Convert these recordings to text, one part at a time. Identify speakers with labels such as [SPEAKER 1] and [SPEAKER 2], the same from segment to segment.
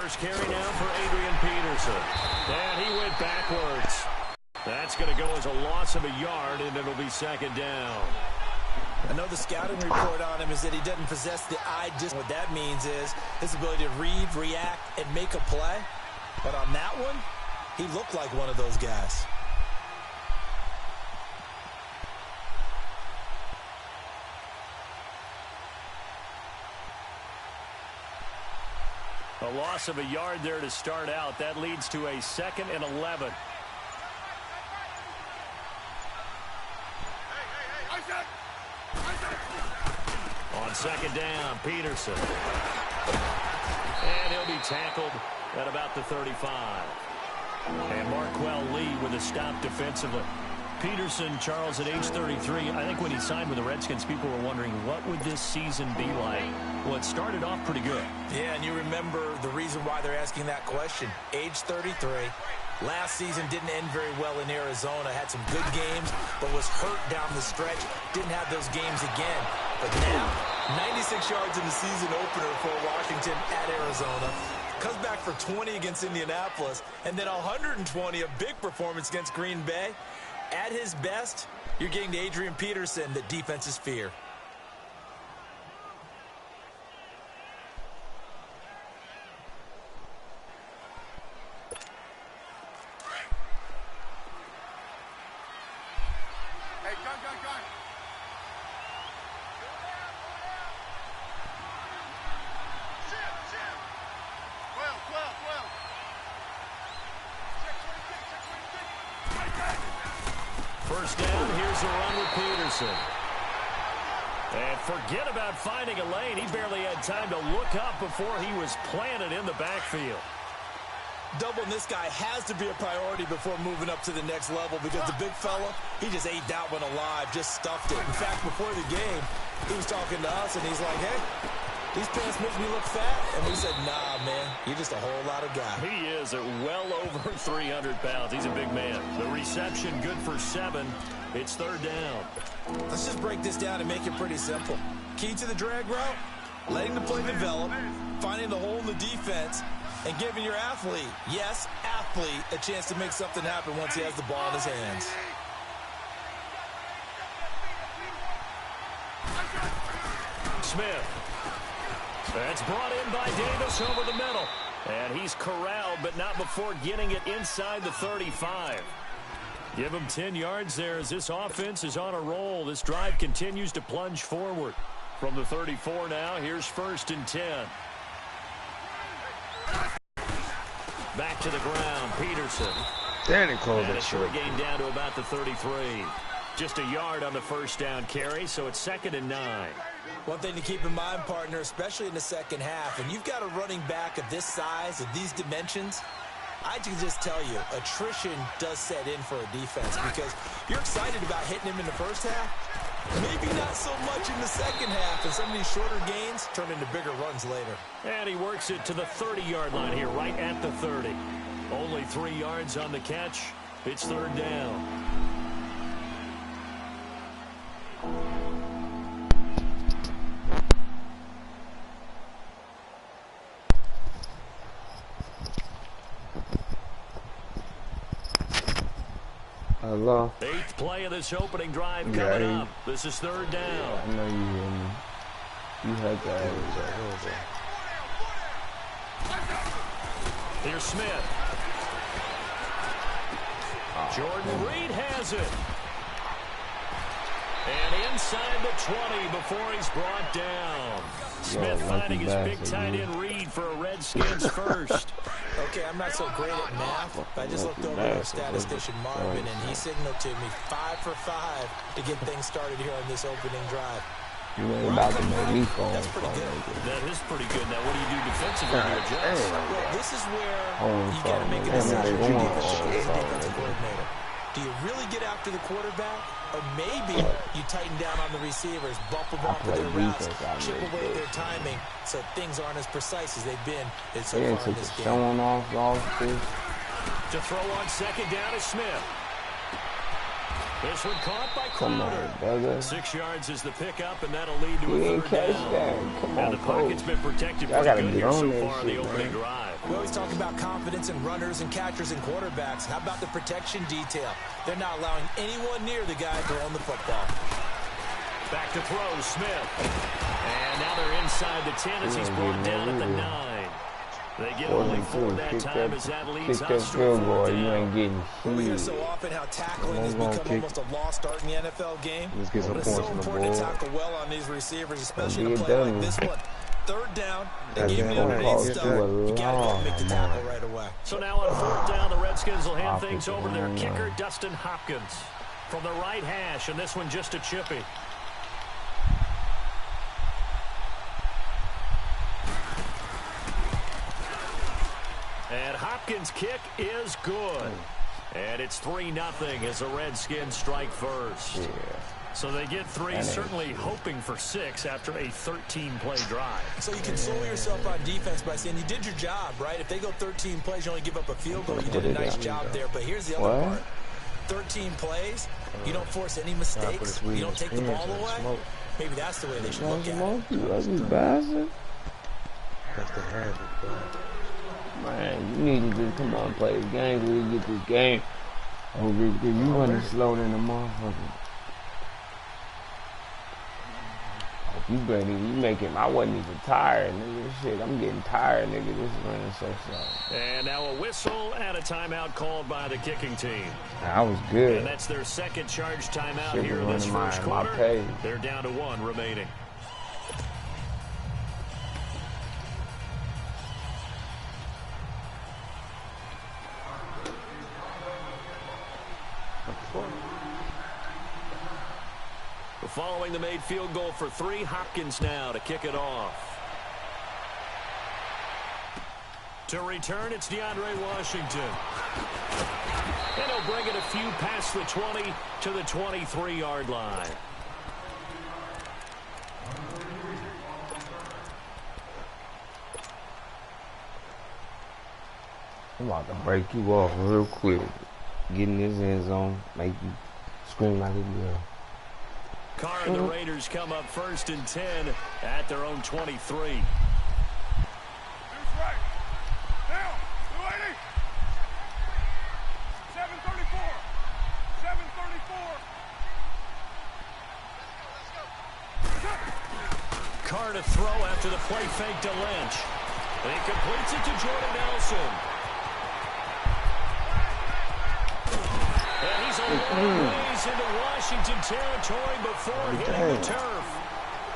[SPEAKER 1] first carry now for Adrian Peterson. And he went backwards. That's going to go as a loss of a yard, and it'll be second down.
[SPEAKER 2] I know the scouting report on him is that he doesn't possess the eye. What that means is his ability to read, react, and make a play. But on that one, he looked like one of those guys.
[SPEAKER 1] A loss of a yard there to start out. That leads to a 2nd and 11. On second down, Peterson. And he'll be tackled at about the 35. And Marquell Lee with a stop defensively. Peterson, Charles, at age 33, I think when he signed with the Redskins, people were wondering, what would this season be like? Well, it started off pretty good.
[SPEAKER 2] Yeah, and you remember the reason why they're asking that question. Age 33. Last season didn't end very well in Arizona. Had some good games, but was hurt down the stretch. Didn't have those games again. But now, 96 yards in the season opener for Washington at Arizona. Comes back for 20 against Indianapolis. And then 120, a big performance against Green Bay. At his best, you're getting to Adrian Peterson, the defense's fear.
[SPEAKER 3] Hey, gun. Shit. 12.
[SPEAKER 1] First down, here's a run with Peterson. And forget about finding a lane. He barely had time to look up before he was planted in the backfield.
[SPEAKER 2] Doubling this guy has to be a priority before moving up to the next level because the big fella, he just ate that one alive, just stuffed it. In fact, before the game, he was talking to us, and he's like, hey, these pants make me look fat. And we said, nah, man, you're just a whole lot of guy.
[SPEAKER 1] He is at well over 300 pounds. He's a big man. The reception good for 7. It's third down.
[SPEAKER 2] Let's just break this down and make it pretty simple. Key to the drag route, letting the play develop, finding the hole in the defense, and giving your athlete, yes, athlete, a chance to make something happen once he has the ball in his hands.
[SPEAKER 1] Smith. That's brought in by Davis over the middle. And he's corralled, but not before getting it inside the 35. Give him 10 yards there as this offense is on a roll. This drive continues to plunge forward. From the 34 now, here's 1st and 10. Back to the ground, Peterson.
[SPEAKER 4] Danny closed
[SPEAKER 1] and
[SPEAKER 4] that
[SPEAKER 1] a short
[SPEAKER 4] short.
[SPEAKER 1] gain down to about the 33. Just a yard on the first down carry, so it's 2nd and 9.
[SPEAKER 2] One thing to keep in mind, partner, especially in the second half, and you've got a running back of this size, of these dimensions, I can just tell you, attrition does set in for a defense because you're excited about hitting him in the first half, maybe not so much in the second half, and some of these shorter gains turn into bigger runs later.
[SPEAKER 1] And he works it to the 30-yard line here, right at the 30. Only 3 yards on the catch. It's third down.
[SPEAKER 4] Hello.
[SPEAKER 1] 8th play of this opening drive coming up. This is third down.
[SPEAKER 4] Yeah, I know you hear me. You had that.
[SPEAKER 1] Here's Smith. Jordan Reed has it. And inside the 20 before he's brought down. Smith finding his big tight end Reed for a Redskins first.
[SPEAKER 2] Okay, I'm not so great at math, but I just looked over at our statistician Marvin, and he signaled to me 5 for 5 to get things started here on this opening drive.
[SPEAKER 4] You ain't about to make me fall.
[SPEAKER 2] That's pretty good.
[SPEAKER 1] That is pretty good. Now, what do you do defensively to adjust?
[SPEAKER 2] Well, this is where you got to make a decision as a defensive coordinator. Do you really get after the quarterback? Or maybe you tighten down on the receivers, bump them off of their routes, chip away at their timing, so things aren't as precise as they've been so far in this game.
[SPEAKER 4] Showing off this.
[SPEAKER 1] To throw on second down is Smith. This one caught by
[SPEAKER 4] Come on,
[SPEAKER 1] Crowder.
[SPEAKER 4] brother.
[SPEAKER 1] 6 yards is the pickup, and that'll lead to
[SPEAKER 4] You
[SPEAKER 1] a
[SPEAKER 4] didn't
[SPEAKER 1] third
[SPEAKER 4] catch
[SPEAKER 1] down.
[SPEAKER 4] that. Come
[SPEAKER 1] And
[SPEAKER 4] on,
[SPEAKER 1] the pocket's
[SPEAKER 4] coach.
[SPEAKER 1] been protected
[SPEAKER 4] Y'all
[SPEAKER 1] pretty
[SPEAKER 4] gotta
[SPEAKER 1] good
[SPEAKER 4] get
[SPEAKER 1] here so
[SPEAKER 4] on that
[SPEAKER 1] far in the
[SPEAKER 4] shit,
[SPEAKER 1] opening
[SPEAKER 4] man.
[SPEAKER 1] drive.
[SPEAKER 2] We always talk about confidence in runners and catchers and quarterbacks. How about the protection detail? They're not allowing anyone near the guy throwing the football.
[SPEAKER 1] Back to throw, Smith. And now they're inside the 10 as he's brought down at the 9. They get only 4 that time as that leads us to a fourth
[SPEAKER 4] You
[SPEAKER 1] down.
[SPEAKER 4] ain't getting
[SPEAKER 2] Well, we hear
[SPEAKER 4] shit.
[SPEAKER 2] so often how tackling has become almost a lost art in the NFL game.
[SPEAKER 5] Let's get some
[SPEAKER 2] But it's so
[SPEAKER 5] points on the
[SPEAKER 2] important to
[SPEAKER 5] board.
[SPEAKER 2] tackle well on these receivers, especially in
[SPEAKER 4] Be
[SPEAKER 2] a play
[SPEAKER 4] done.
[SPEAKER 2] like this one. Third down, they
[SPEAKER 4] That's
[SPEAKER 2] give you
[SPEAKER 4] gonna
[SPEAKER 2] underneath
[SPEAKER 4] cost
[SPEAKER 2] stuff.
[SPEAKER 4] you a
[SPEAKER 2] You got to go and make the
[SPEAKER 4] lot,
[SPEAKER 2] tackle
[SPEAKER 4] man.
[SPEAKER 2] right away.
[SPEAKER 1] So now on 4th down, the Redskins will hand things over to their
[SPEAKER 4] Offensive
[SPEAKER 1] kicker,
[SPEAKER 4] line.
[SPEAKER 1] Dustin Hopkins. From the right hash, and this one just a chippy. And Hopkins' kick is good. And it's 3-0 as the Redskins strike first.
[SPEAKER 4] Yeah.
[SPEAKER 1] So they get 3, certainly hoping for 6 after a 13-play drive.
[SPEAKER 2] So you console yourself on defense by saying you did your job, right? If they go 13 plays, you only give up a field goal. You did a nice job there. But here's the other part. 13 plays, you don't force any mistakes. You don't take the ball away. Maybe that's the way they should look at it.
[SPEAKER 4] You ugly bastard.
[SPEAKER 5] That's the habit, bro.
[SPEAKER 4] Man, you need to just come on play this game so we get this game. Oh, because you running slow than a motherfucker. You better, you make him. I wasn't even tired, nigga. Shit, I'm getting tired, nigga. This is running so slow.
[SPEAKER 1] And now a whistle and a timeout called by the kicking team.
[SPEAKER 4] I was good.
[SPEAKER 1] And that's their second charge timeout
[SPEAKER 4] Shit
[SPEAKER 1] here in
[SPEAKER 4] was
[SPEAKER 1] this
[SPEAKER 4] running
[SPEAKER 1] first
[SPEAKER 4] my
[SPEAKER 1] quarter.
[SPEAKER 4] page.
[SPEAKER 1] They're down to 1 remaining. Following the made field goal for 3, Hopkins now to kick it off. To return, it's DeAndre Washington. And he'll bring it a few past the 20 to the 23-yard line.
[SPEAKER 4] I'm about to break you off real quick. Get in this end zone, make you scream like a girl.
[SPEAKER 1] Carr and the Raiders come up 1st and 10 at their own 23.
[SPEAKER 3] Deuce right. Down. 280. 734. 734.
[SPEAKER 1] Carr to throw after the play fake to Lynch. And he completes it to Jordan Nelson. And he's a long ways into Washington territory before hitting the turf.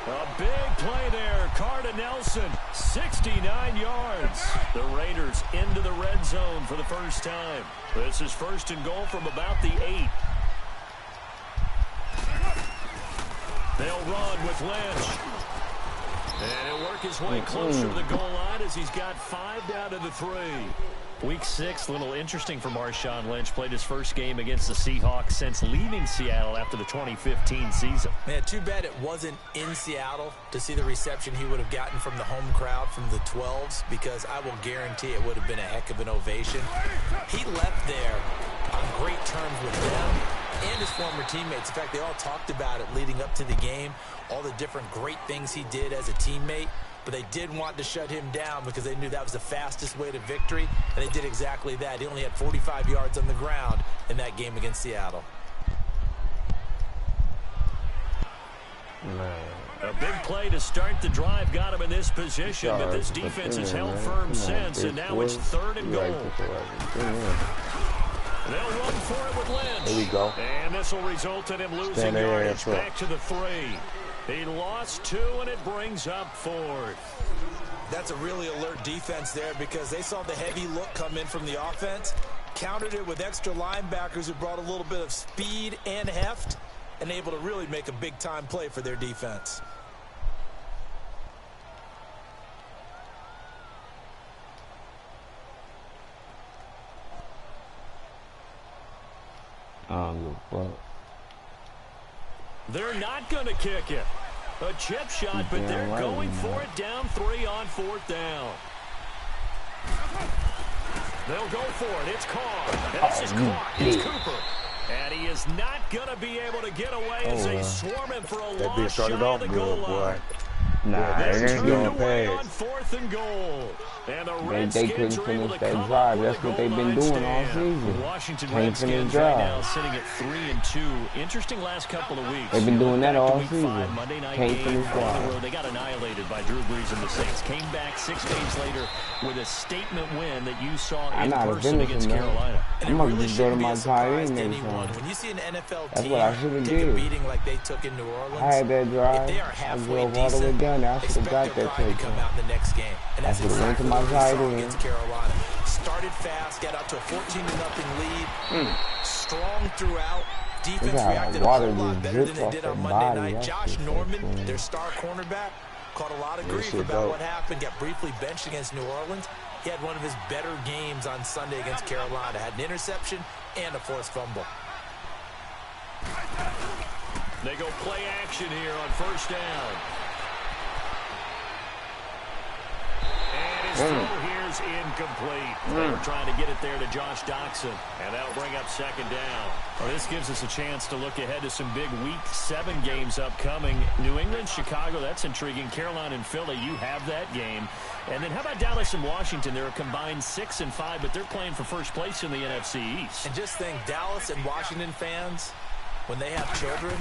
[SPEAKER 1] A big play there. Carr to Nelson, 69 yards. The Raiders into the red zone for the first time. This is 1st and goal from about the 8. They'll run with Lynch. And he'll work his way closer to the goal line as he's got 5 down to the 3. Week 6, a little interesting for Marshawn Lynch. Played his first game against the Seahawks since leaving Seattle after the 2015 season.
[SPEAKER 2] Man, too bad it wasn't in Seattle to see the reception he would have gotten from the home crowd from the 12s, because I will guarantee it would have been a heck of an ovation. He left there on great terms with them and his former teammates. In fact, they all talked about it leading up to the game, all the different great things he did as a teammate. But they did want to shut him down because they knew that was the fastest way to victory, and they did exactly that. He only had 45 yards on the ground in that game against Seattle.
[SPEAKER 4] Man.
[SPEAKER 1] A big play to start the drive got him in this position, but this defense has held firm since, and now it's 3rd and goal. They'll run for it with Lynch.
[SPEAKER 4] There we go.
[SPEAKER 1] And this will result in him losing yardage back to the 3. He lost 2, and it brings up 4th.
[SPEAKER 2] That's a really alert defense there, because they saw the heavy look come in from the offense, countered it with extra linebackers who brought a little bit of speed and heft, and able to really make a big-time play for their defense.
[SPEAKER 4] I don't give a fuck.
[SPEAKER 1] They're not going to kick it. A chip shot, but they're going for it down 3 on 4th down. They'll go for it. It's Carr. And this is caught. It's Cooper. And he is not going to be able to get away as they swarm him for a long shot of the goal line.
[SPEAKER 4] Nah,
[SPEAKER 1] They're
[SPEAKER 4] it ain't
[SPEAKER 1] turned
[SPEAKER 4] going
[SPEAKER 1] away on
[SPEAKER 4] past.
[SPEAKER 1] 4th and goal. And the
[SPEAKER 4] They couldn't finish that drive. That's what they've been doing all season.
[SPEAKER 1] Washington
[SPEAKER 4] Can't finish
[SPEAKER 1] Redskins
[SPEAKER 4] drive.
[SPEAKER 1] right now sitting at 3-2. Interesting last couple of weeks.
[SPEAKER 4] They've been doing that all
[SPEAKER 1] Week
[SPEAKER 4] season.
[SPEAKER 1] 5, Monday night
[SPEAKER 4] Can't
[SPEAKER 1] game
[SPEAKER 4] finish
[SPEAKER 1] on the
[SPEAKER 4] drive.
[SPEAKER 1] road. They got annihilated by Drew Brees and the Saints. Came back 6 games later with a statement win that you saw in person against Carolina.
[SPEAKER 4] I'm going to just go to my tight end next
[SPEAKER 2] When
[SPEAKER 4] time.
[SPEAKER 2] you see an NFL
[SPEAKER 4] That's
[SPEAKER 2] team
[SPEAKER 4] what I should have
[SPEAKER 2] take a
[SPEAKER 4] did.
[SPEAKER 2] beating like they took in New Orleans,
[SPEAKER 4] I had that drive.
[SPEAKER 2] if they are
[SPEAKER 4] I
[SPEAKER 2] halfway
[SPEAKER 4] drove all the way
[SPEAKER 2] decent,
[SPEAKER 4] down there. I should have
[SPEAKER 2] expect
[SPEAKER 4] got
[SPEAKER 2] their
[SPEAKER 4] that
[SPEAKER 2] pride to come
[SPEAKER 4] takedown.
[SPEAKER 2] out in the next game. And
[SPEAKER 4] I
[SPEAKER 2] that's
[SPEAKER 4] should have went to
[SPEAKER 2] exactly
[SPEAKER 4] my
[SPEAKER 2] what we
[SPEAKER 4] tight
[SPEAKER 2] saw
[SPEAKER 4] end.
[SPEAKER 2] against Carolina. Started fast, got out to a 14-0 lead. Strong throughout. Defense reacted a whole lot better than they did on Monday night. Josh Norman, their star cornerback, caught a lot of grief about what happened. Got briefly benched against New Orleans. He had one of his better games on Sunday against Carolina. Had an interception and a forced fumble.
[SPEAKER 1] They go play action here on 1st down. And his throw here's incomplete. They were trying to get it there to Josh Doxson, and that'll bring up 2nd down. Well, this gives us a chance to look ahead to some big Week 7 games upcoming. New England, Chicago, that's intriguing. Carolina and Philly, you have that game. And then how about Dallas and Washington? They're a combined 6-5, but they're playing for first place in the NFC East.
[SPEAKER 2] And just think, Dallas and Washington fans, when they have children,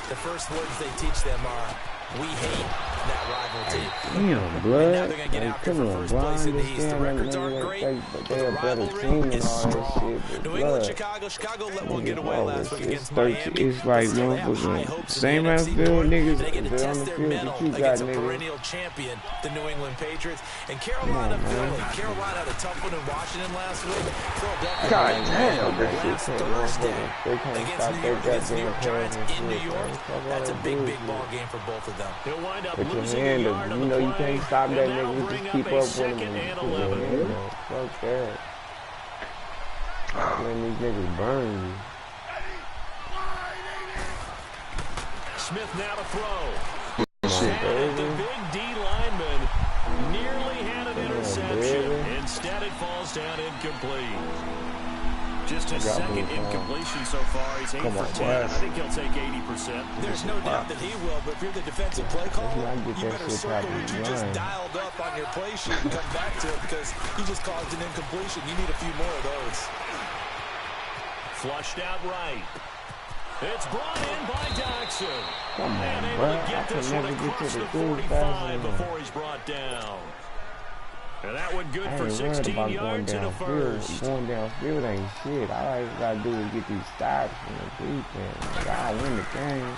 [SPEAKER 2] the first words they teach them are, "We hate that rival team."
[SPEAKER 4] Damn, blood.
[SPEAKER 2] Now they're going to get after for first place in the East. The records aren't great, but the rivalry is strong. New England, Chicago let one get away last week against Miami.
[SPEAKER 4] It's like motherfucking same as Phil niggas.
[SPEAKER 2] They get to
[SPEAKER 4] They're on
[SPEAKER 2] test
[SPEAKER 4] the
[SPEAKER 2] their
[SPEAKER 4] field
[SPEAKER 2] mettle
[SPEAKER 4] that you got,
[SPEAKER 2] against a
[SPEAKER 4] nigga.
[SPEAKER 2] perennial champion, the New England Patriots. And Carolina, Philly. Carolina had a tough one in Washington last week. Philadelphia.
[SPEAKER 4] God damn, that shit
[SPEAKER 2] last
[SPEAKER 4] take
[SPEAKER 2] Thursday
[SPEAKER 4] They can't
[SPEAKER 2] against
[SPEAKER 4] stop
[SPEAKER 2] New
[SPEAKER 4] that
[SPEAKER 2] York, against New
[SPEAKER 4] goddamn
[SPEAKER 2] York Giants
[SPEAKER 4] pass
[SPEAKER 2] in
[SPEAKER 4] and
[SPEAKER 2] New
[SPEAKER 4] shit,
[SPEAKER 2] York.
[SPEAKER 4] man.
[SPEAKER 2] That's a big ball game for both of them.
[SPEAKER 1] He'll wind up
[SPEAKER 4] Put your
[SPEAKER 1] losing a
[SPEAKER 4] hand
[SPEAKER 1] yard
[SPEAKER 4] up.
[SPEAKER 1] on
[SPEAKER 4] You
[SPEAKER 1] the
[SPEAKER 4] know you
[SPEAKER 1] play,
[SPEAKER 4] can't stop that
[SPEAKER 1] and that'll
[SPEAKER 4] nigga.
[SPEAKER 1] bring
[SPEAKER 4] Just keep
[SPEAKER 1] up a
[SPEAKER 4] up with him.
[SPEAKER 1] 2nd and
[SPEAKER 4] Put your
[SPEAKER 1] 11.
[SPEAKER 4] hand up. Fuck that. Man, these niggas burn you.
[SPEAKER 1] Smith now to throw.
[SPEAKER 4] Shit,
[SPEAKER 1] And the
[SPEAKER 4] baby.
[SPEAKER 1] big D lineman nearly had an interception.
[SPEAKER 4] baby.
[SPEAKER 1] Instead, it falls down incomplete. Just his
[SPEAKER 4] got
[SPEAKER 1] 2nd
[SPEAKER 4] me,
[SPEAKER 1] incompletion so far. He's 8 for 10. I think he'll take 80%.
[SPEAKER 2] There's no doubt that he will, but if you're the defensive play caller,
[SPEAKER 4] I get
[SPEAKER 2] you
[SPEAKER 4] that
[SPEAKER 2] better
[SPEAKER 4] shit
[SPEAKER 2] circle what
[SPEAKER 4] popping
[SPEAKER 2] you just
[SPEAKER 4] line.
[SPEAKER 2] dialed up on your play sheet and come back to it because he just caused an incompletion. You need a few more of those.
[SPEAKER 1] Flushed out right. It's brought in by Doxson.
[SPEAKER 4] Come on,
[SPEAKER 1] And able
[SPEAKER 4] bro.
[SPEAKER 1] to get
[SPEAKER 4] I
[SPEAKER 1] this
[SPEAKER 4] can
[SPEAKER 1] one
[SPEAKER 4] never get
[SPEAKER 1] across
[SPEAKER 4] to
[SPEAKER 1] the
[SPEAKER 4] the goal
[SPEAKER 1] 45
[SPEAKER 4] fast enough.
[SPEAKER 1] before he's brought down. And that one good
[SPEAKER 4] I
[SPEAKER 1] for
[SPEAKER 4] ain't worried
[SPEAKER 1] 16
[SPEAKER 4] about going
[SPEAKER 1] yards and a
[SPEAKER 4] downfield.
[SPEAKER 1] first.
[SPEAKER 4] Going downfield ain't shit. All I gotta do is get these stops from the defense. I'll win the game.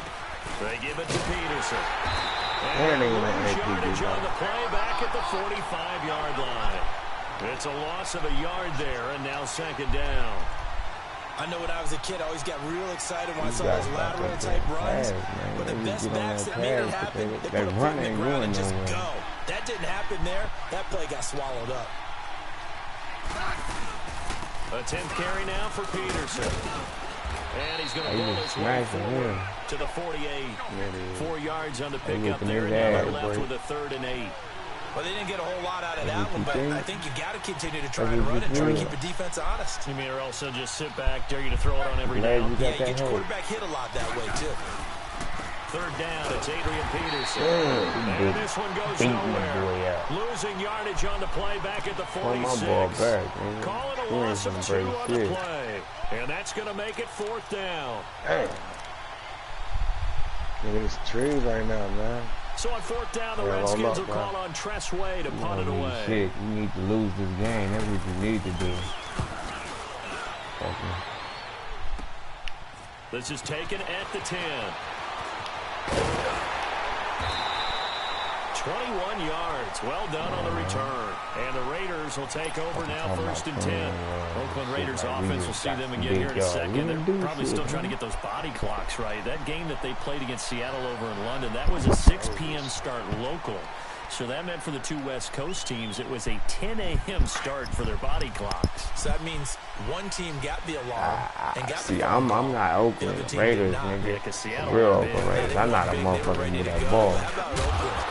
[SPEAKER 1] They give it to Peterson.
[SPEAKER 4] And they
[SPEAKER 1] And
[SPEAKER 4] won't
[SPEAKER 1] lose
[SPEAKER 4] let you
[SPEAKER 1] yardage
[SPEAKER 4] do
[SPEAKER 1] on
[SPEAKER 4] that.
[SPEAKER 1] the play back at the 45-yard line. It's a loss of a yard there, and now 2nd down.
[SPEAKER 2] I know when I was a kid, I always got real excited when I saw
[SPEAKER 4] gotta
[SPEAKER 2] those
[SPEAKER 4] stop
[SPEAKER 2] lateral
[SPEAKER 4] that
[SPEAKER 2] type
[SPEAKER 4] damn
[SPEAKER 2] runs.
[SPEAKER 4] pass, man.
[SPEAKER 2] But the
[SPEAKER 4] They
[SPEAKER 2] best
[SPEAKER 4] get on
[SPEAKER 2] backs
[SPEAKER 4] that
[SPEAKER 2] that made it
[SPEAKER 4] pass,
[SPEAKER 2] happen,
[SPEAKER 4] but
[SPEAKER 2] they
[SPEAKER 4] that
[SPEAKER 2] put a foot
[SPEAKER 4] run
[SPEAKER 2] in the
[SPEAKER 4] ain't
[SPEAKER 2] ground and
[SPEAKER 4] going
[SPEAKER 2] just
[SPEAKER 4] nowhere.
[SPEAKER 2] go. That didn't happen there. That play got swallowed up.
[SPEAKER 1] A 10th carry now for Peterson. And he's going to
[SPEAKER 4] He
[SPEAKER 1] pull
[SPEAKER 4] was
[SPEAKER 1] his way
[SPEAKER 4] smashing
[SPEAKER 1] forward
[SPEAKER 4] him.
[SPEAKER 1] to the 48. 4 yards on the pickup
[SPEAKER 4] whipping
[SPEAKER 1] there,
[SPEAKER 4] his
[SPEAKER 1] and now they're
[SPEAKER 4] ass,
[SPEAKER 1] left
[SPEAKER 4] boy.
[SPEAKER 1] with a 3rd and 8.
[SPEAKER 2] Well, they didn't get a whole lot out of that one, but
[SPEAKER 4] think?
[SPEAKER 2] I think you got to continue to try
[SPEAKER 4] That's
[SPEAKER 2] and
[SPEAKER 4] what
[SPEAKER 2] run
[SPEAKER 4] you
[SPEAKER 2] it, try to
[SPEAKER 4] think?
[SPEAKER 2] keep the defense honest.
[SPEAKER 1] You mean or else they'll just sit back, dare you to throw it on every
[SPEAKER 4] Glad
[SPEAKER 1] down?
[SPEAKER 4] you
[SPEAKER 2] Yeah,
[SPEAKER 4] got
[SPEAKER 2] you
[SPEAKER 4] that
[SPEAKER 2] get your
[SPEAKER 4] hook.
[SPEAKER 2] quarterback hit a lot that way, too.
[SPEAKER 1] 3rd down, it's Adrian Peterson.
[SPEAKER 4] Yeah,
[SPEAKER 1] And this one goes
[SPEAKER 4] beat my boy
[SPEAKER 1] nowhere.
[SPEAKER 4] out.
[SPEAKER 1] Losing yardage on the play back at the
[SPEAKER 4] Pull
[SPEAKER 1] 46.
[SPEAKER 4] my ball back, man.
[SPEAKER 1] Call it a
[SPEAKER 4] You ain't
[SPEAKER 1] loss of
[SPEAKER 4] gonna
[SPEAKER 1] 2
[SPEAKER 4] break
[SPEAKER 1] on the
[SPEAKER 4] shit.
[SPEAKER 1] play. And that's going to make it 4th down.
[SPEAKER 5] Hey. Look at this tree right now, man.
[SPEAKER 1] So on 4th down, the
[SPEAKER 5] Yeah, roll
[SPEAKER 1] Redskins
[SPEAKER 5] up,
[SPEAKER 1] will call on Tress Way to punt it away.
[SPEAKER 4] Shit, you need to lose this game. That's what you need to do. Okay.
[SPEAKER 1] This is taken at the 10. 21 yards. Well done on the return. And the Raiders will take over now, 1st and 10. Oakland Raiders offense will see them again here in a second. They're probably still trying to get those body clocks right. That game that they played against Seattle over in London, that was a 6 p.m. start local. So that meant for the 2 West Coast teams, it was a 10 a.m. start for their body clocks.
[SPEAKER 2] So that means one team got the alarm and got the
[SPEAKER 4] See, I'm not Oakland
[SPEAKER 2] The other team
[SPEAKER 4] Raiders,
[SPEAKER 2] did not.
[SPEAKER 1] Yeah,
[SPEAKER 4] nigga.
[SPEAKER 1] 'cause Seattle
[SPEAKER 4] Real
[SPEAKER 1] went big.
[SPEAKER 4] Oakland Raiders. I'm not a
[SPEAKER 2] They were
[SPEAKER 4] motherfucker
[SPEAKER 2] ready
[SPEAKER 4] with
[SPEAKER 2] to
[SPEAKER 4] that
[SPEAKER 2] go.
[SPEAKER 4] ball.
[SPEAKER 2] How about Oakland?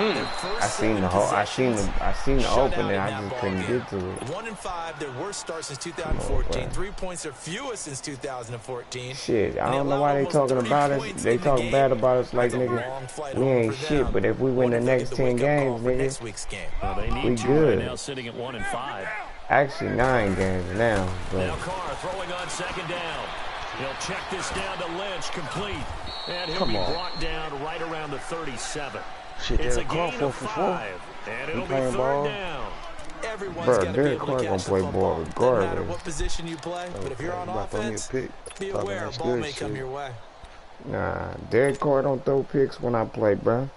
[SPEAKER 4] I seen the whole. I seen the opening. I just couldn't get to it.
[SPEAKER 2] 1-5, their worst start since 2014. 3 points their fewest since 2014.
[SPEAKER 4] Shit, I don't know why they talking about us. They talking bad about us like, nigga, we ain't shit. But if we win the next 10 games, nigga, we good.
[SPEAKER 1] Now sitting at 1-5.
[SPEAKER 4] Actually, 9 games now.
[SPEAKER 1] Now Carr throwing on second down. He'll check this down to Lynch, complete. And he'll be brought down right around the 37.
[SPEAKER 5] Shit,
[SPEAKER 1] It's a
[SPEAKER 5] Carr
[SPEAKER 1] gain
[SPEAKER 5] 4
[SPEAKER 1] of
[SPEAKER 5] for
[SPEAKER 1] 5, and it'll be
[SPEAKER 5] playing
[SPEAKER 1] third
[SPEAKER 5] ball.
[SPEAKER 1] down.
[SPEAKER 2] Everyone's got to be
[SPEAKER 4] Derek
[SPEAKER 2] able
[SPEAKER 4] Carr
[SPEAKER 2] to
[SPEAKER 4] gonna
[SPEAKER 2] catch the
[SPEAKER 4] play
[SPEAKER 2] football.
[SPEAKER 4] ball
[SPEAKER 2] Doesn't matter
[SPEAKER 4] regardless.
[SPEAKER 2] what position you play, but if you're on offense, be aware a ball may come your way.
[SPEAKER 4] Nah, Derek Carr don't throw picks when I play, bro.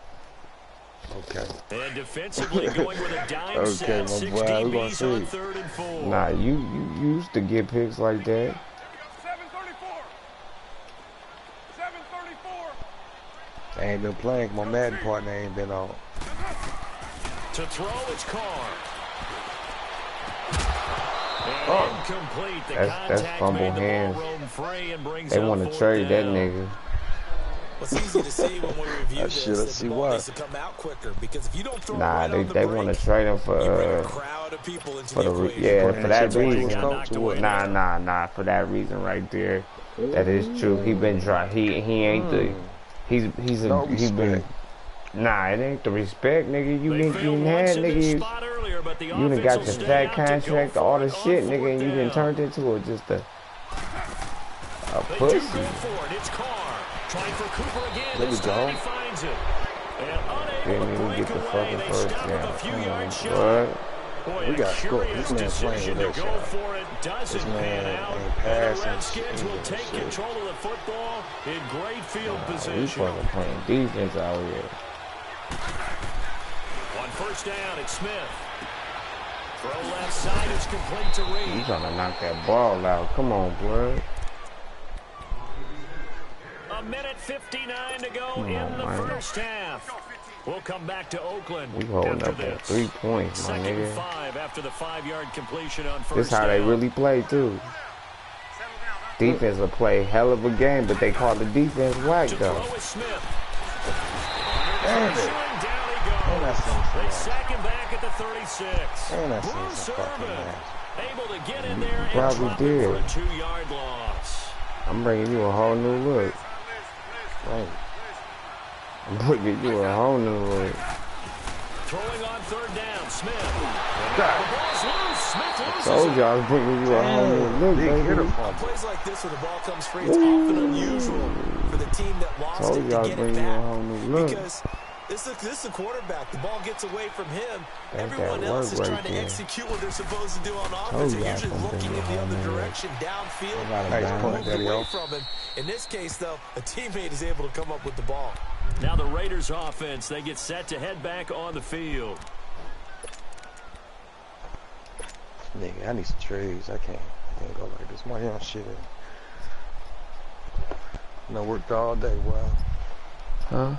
[SPEAKER 5] Okay.
[SPEAKER 1] And defensively going with a dime
[SPEAKER 5] Okay,
[SPEAKER 1] set,
[SPEAKER 5] my
[SPEAKER 1] 6
[SPEAKER 5] boy, we gonna
[SPEAKER 1] DBs on
[SPEAKER 5] see.
[SPEAKER 1] 3rd and 4.
[SPEAKER 4] Nah, you used to get picks like that.
[SPEAKER 3] 734. 734.
[SPEAKER 5] I ain't been playing. My Madden partner ain't been on.
[SPEAKER 1] To throw, it's Carr. And incomplete. The
[SPEAKER 4] That's
[SPEAKER 1] contact
[SPEAKER 4] fumble
[SPEAKER 1] made the
[SPEAKER 4] hands.
[SPEAKER 1] ball roam free and brings
[SPEAKER 4] They
[SPEAKER 1] up
[SPEAKER 4] want to
[SPEAKER 1] 4th
[SPEAKER 4] trade that
[SPEAKER 1] down.
[SPEAKER 4] nigga.
[SPEAKER 2] Well, it's easy to see when we review this
[SPEAKER 5] Let's
[SPEAKER 2] that
[SPEAKER 5] see
[SPEAKER 2] the ball
[SPEAKER 5] why.
[SPEAKER 2] needs to come out quicker, because if you don't throw it
[SPEAKER 4] Nah,
[SPEAKER 2] right on the
[SPEAKER 4] they
[SPEAKER 2] break,
[SPEAKER 4] want to trade him
[SPEAKER 2] you bring a
[SPEAKER 4] for
[SPEAKER 2] crowd of people into
[SPEAKER 4] for
[SPEAKER 2] the
[SPEAKER 4] the
[SPEAKER 2] equation.
[SPEAKER 4] yeah,
[SPEAKER 5] Bring
[SPEAKER 4] for
[SPEAKER 5] that
[SPEAKER 4] that
[SPEAKER 5] shit back to his
[SPEAKER 4] reason.
[SPEAKER 5] coach or what?
[SPEAKER 4] Nah, for that reason right there. That is true. He been dry. He ain't the. He's
[SPEAKER 5] No
[SPEAKER 4] he been.
[SPEAKER 5] respect.
[SPEAKER 4] Nah, it ain't the respect, nigga. You
[SPEAKER 1] They
[SPEAKER 4] didn't
[SPEAKER 1] failed
[SPEAKER 4] had
[SPEAKER 1] once in this
[SPEAKER 4] nigga.
[SPEAKER 1] spot earlier, but the
[SPEAKER 4] You done
[SPEAKER 1] offense
[SPEAKER 4] got
[SPEAKER 1] will
[SPEAKER 4] your
[SPEAKER 1] stay
[SPEAKER 4] fat
[SPEAKER 1] out to go
[SPEAKER 4] contract,
[SPEAKER 1] for
[SPEAKER 4] all
[SPEAKER 1] it
[SPEAKER 4] the
[SPEAKER 1] on
[SPEAKER 4] shit,
[SPEAKER 1] 4th
[SPEAKER 4] nigga, and you done
[SPEAKER 1] down.
[SPEAKER 4] turned into just a
[SPEAKER 1] They do
[SPEAKER 4] pussy.
[SPEAKER 1] go for it. It's Carr. Trying for Cooper again.
[SPEAKER 5] There we
[SPEAKER 1] This time
[SPEAKER 5] go.
[SPEAKER 1] he finds it. And
[SPEAKER 4] Didn't
[SPEAKER 1] unable to
[SPEAKER 4] even get
[SPEAKER 1] break
[SPEAKER 4] the
[SPEAKER 1] away.
[SPEAKER 4] fucking
[SPEAKER 1] They
[SPEAKER 4] first
[SPEAKER 1] stop with a
[SPEAKER 4] down.
[SPEAKER 1] few
[SPEAKER 4] Come on,
[SPEAKER 1] yards shy.
[SPEAKER 4] bud.
[SPEAKER 1] Boy,
[SPEAKER 5] We
[SPEAKER 1] a
[SPEAKER 5] got scored.
[SPEAKER 1] curious
[SPEAKER 5] This man playing
[SPEAKER 1] decision
[SPEAKER 5] with
[SPEAKER 1] to
[SPEAKER 5] that
[SPEAKER 1] go
[SPEAKER 5] shot.
[SPEAKER 1] for it. Doesn't
[SPEAKER 5] This man
[SPEAKER 1] pan out.
[SPEAKER 5] ain't
[SPEAKER 1] And the
[SPEAKER 5] passing
[SPEAKER 1] Redskins will
[SPEAKER 5] shit.
[SPEAKER 1] take control of the football in great field
[SPEAKER 4] We
[SPEAKER 1] position.
[SPEAKER 4] fucking playing defense out here.
[SPEAKER 1] On first down, it's Smith. Throw left side is complete to
[SPEAKER 4] You
[SPEAKER 1] Reed.
[SPEAKER 4] trying to knock that ball out. Come on, blood.
[SPEAKER 1] A minute 59 to go
[SPEAKER 4] Come
[SPEAKER 1] in
[SPEAKER 4] on,
[SPEAKER 1] the
[SPEAKER 4] man.
[SPEAKER 1] first half. We'll come back to Oakland
[SPEAKER 4] We holding
[SPEAKER 1] after
[SPEAKER 4] up at
[SPEAKER 1] this.
[SPEAKER 4] 3 points, my
[SPEAKER 1] 2nd and
[SPEAKER 4] nigga.
[SPEAKER 1] 5 after the 5-yard completion on first
[SPEAKER 4] This how they
[SPEAKER 1] down.
[SPEAKER 4] really play, too. Defense will play hell of a game, but they call the defense whack,
[SPEAKER 1] To
[SPEAKER 4] though.
[SPEAKER 1] throw is Smith.
[SPEAKER 5] Damn it.
[SPEAKER 1] Pressure, and down he goes.
[SPEAKER 5] Damn, that seems so
[SPEAKER 1] They
[SPEAKER 5] bad.
[SPEAKER 1] sack him back at the 36.
[SPEAKER 5] Damn, that seems
[SPEAKER 1] Bruce
[SPEAKER 5] so fucking
[SPEAKER 1] Irvin
[SPEAKER 5] bad.
[SPEAKER 1] able to get in there and
[SPEAKER 4] Probably
[SPEAKER 1] drop it for a
[SPEAKER 4] did.
[SPEAKER 1] 2-yard loss.
[SPEAKER 4] I'm bringing you a whole new look.
[SPEAKER 5] Right.
[SPEAKER 4] I'm bringing you a whole new look.
[SPEAKER 1] Throwing on third down, Smith. The ball's loose. Smith loses
[SPEAKER 4] Told
[SPEAKER 1] it.
[SPEAKER 4] you I was bringing you a whole new look,
[SPEAKER 5] Big hitter
[SPEAKER 4] baby.
[SPEAKER 5] fumble.
[SPEAKER 2] Plays like this where the ball comes free, it's often unusual for the team that lost
[SPEAKER 4] Told
[SPEAKER 2] it
[SPEAKER 4] you I
[SPEAKER 2] to
[SPEAKER 4] was
[SPEAKER 2] get it
[SPEAKER 4] bringing you a
[SPEAKER 2] back.
[SPEAKER 4] whole new look.
[SPEAKER 2] Because this is the quarterback. The ball gets away from him.
[SPEAKER 4] That's
[SPEAKER 2] Everyone
[SPEAKER 4] that
[SPEAKER 2] else
[SPEAKER 4] work
[SPEAKER 2] is
[SPEAKER 4] right
[SPEAKER 2] trying to
[SPEAKER 4] there.
[SPEAKER 2] execute what they're supposed to do on
[SPEAKER 4] Told
[SPEAKER 2] offense.
[SPEAKER 4] you
[SPEAKER 2] They're
[SPEAKER 4] I was
[SPEAKER 2] usually
[SPEAKER 4] gonna
[SPEAKER 2] looking
[SPEAKER 4] bring
[SPEAKER 2] in
[SPEAKER 4] you
[SPEAKER 2] the
[SPEAKER 4] a
[SPEAKER 2] other
[SPEAKER 4] whole new look.
[SPEAKER 2] direction, downfield.
[SPEAKER 4] I got a
[SPEAKER 5] Nice
[SPEAKER 4] dime.
[SPEAKER 5] point,
[SPEAKER 2] Moved
[SPEAKER 5] Daddy.
[SPEAKER 2] away from him. In this case, though, a teammate is able to come up with the ball.
[SPEAKER 1] Now the Raiders offense, they get set to head back on the field.
[SPEAKER 5] Nigga, I need some trades. I can't go like this. My young shit. I worked all day. Wow.
[SPEAKER 4] Huh?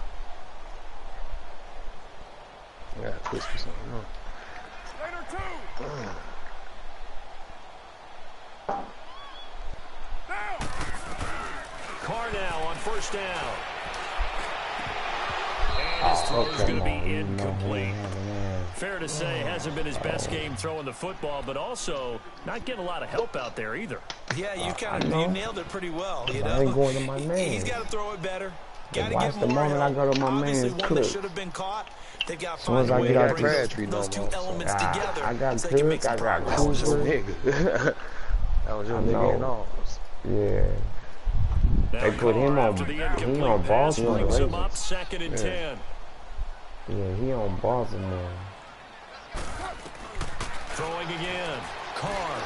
[SPEAKER 5] I got to twist for something.
[SPEAKER 3] Later 2. Down.
[SPEAKER 1] Carr now on first down. And his throw is
[SPEAKER 4] Okay,
[SPEAKER 1] going to
[SPEAKER 4] man.
[SPEAKER 1] be
[SPEAKER 4] You know who
[SPEAKER 1] incomplete.
[SPEAKER 4] having that.
[SPEAKER 1] Fair to say, hasn't been his best game throwing the football, but also not getting a lot of help out there either.
[SPEAKER 2] Yeah, you
[SPEAKER 4] know.
[SPEAKER 2] you nailed it pretty well. You
[SPEAKER 4] I
[SPEAKER 2] know,
[SPEAKER 4] ain't going to my
[SPEAKER 2] He's
[SPEAKER 4] man.
[SPEAKER 2] got to throw it better. Got to
[SPEAKER 4] watch
[SPEAKER 2] get
[SPEAKER 4] the
[SPEAKER 2] more
[SPEAKER 4] moment
[SPEAKER 2] help.
[SPEAKER 4] I go to my
[SPEAKER 2] Obviously,
[SPEAKER 4] man's
[SPEAKER 2] one that
[SPEAKER 4] cook.
[SPEAKER 2] should have been caught. They got
[SPEAKER 4] As soon as I
[SPEAKER 2] find a
[SPEAKER 4] get
[SPEAKER 2] way
[SPEAKER 4] out
[SPEAKER 2] to bring
[SPEAKER 5] Crabtree
[SPEAKER 2] those
[SPEAKER 5] no
[SPEAKER 2] two
[SPEAKER 5] more, so.
[SPEAKER 2] elements together.
[SPEAKER 4] I got
[SPEAKER 2] so they can make
[SPEAKER 4] Cook,
[SPEAKER 2] some
[SPEAKER 4] I got
[SPEAKER 2] progress.
[SPEAKER 5] That was your
[SPEAKER 4] Cooper.
[SPEAKER 5] nigga. That was your
[SPEAKER 4] I
[SPEAKER 5] nigga in
[SPEAKER 4] know.
[SPEAKER 5] arms.
[SPEAKER 4] Yeah.
[SPEAKER 1] Now
[SPEAKER 4] They put him
[SPEAKER 1] Carr,
[SPEAKER 4] on-
[SPEAKER 1] after the
[SPEAKER 4] he
[SPEAKER 1] incomplete
[SPEAKER 4] on
[SPEAKER 1] pass,
[SPEAKER 4] Baltimore
[SPEAKER 1] brings him
[SPEAKER 4] Ravens.
[SPEAKER 1] up 2nd and 10.
[SPEAKER 4] Yeah, he on Baltimore.
[SPEAKER 1] Throwing again. Carr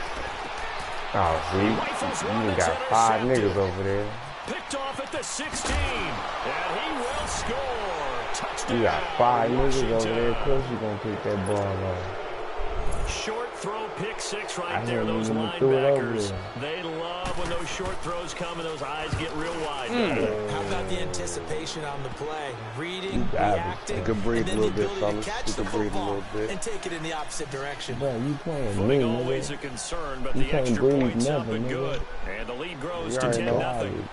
[SPEAKER 4] Oh,
[SPEAKER 1] rifles
[SPEAKER 4] see?
[SPEAKER 1] one
[SPEAKER 4] You
[SPEAKER 1] that's
[SPEAKER 4] got 5
[SPEAKER 1] intercepted.
[SPEAKER 4] niggas over there.
[SPEAKER 1] picked off at the 16. And he will score. Touchdown.
[SPEAKER 4] You got 5 niggas over there. Of
[SPEAKER 1] Washington.
[SPEAKER 4] course you going to pick that ball up.
[SPEAKER 1] Short throw, pick six right
[SPEAKER 4] I
[SPEAKER 1] there.
[SPEAKER 4] didn't
[SPEAKER 1] Those
[SPEAKER 4] even throw it over
[SPEAKER 1] linebackers,
[SPEAKER 4] there.
[SPEAKER 1] they love when those short throws come and those eyes get real wide.
[SPEAKER 2] How about the anticipation on the play? Reading,
[SPEAKER 4] got it.
[SPEAKER 2] reacting,
[SPEAKER 5] You can breathe
[SPEAKER 2] and
[SPEAKER 5] a
[SPEAKER 2] then
[SPEAKER 5] little
[SPEAKER 2] the
[SPEAKER 5] bit,
[SPEAKER 2] ability to
[SPEAKER 5] fellas.
[SPEAKER 2] catch
[SPEAKER 5] You
[SPEAKER 2] the
[SPEAKER 5] can breathe a
[SPEAKER 2] football
[SPEAKER 5] little bit.
[SPEAKER 2] and take it in the opposite direction.
[SPEAKER 4] Bro, you playing me,
[SPEAKER 1] Footing always
[SPEAKER 4] nigga.
[SPEAKER 1] a concern, but
[SPEAKER 4] You
[SPEAKER 1] the
[SPEAKER 4] can't
[SPEAKER 1] extra
[SPEAKER 4] breathe
[SPEAKER 1] point's up
[SPEAKER 4] never,
[SPEAKER 1] and
[SPEAKER 4] nigga.
[SPEAKER 1] good. And the lead grows
[SPEAKER 4] You
[SPEAKER 1] to
[SPEAKER 4] already know
[SPEAKER 1] 10-0.
[SPEAKER 4] how it is.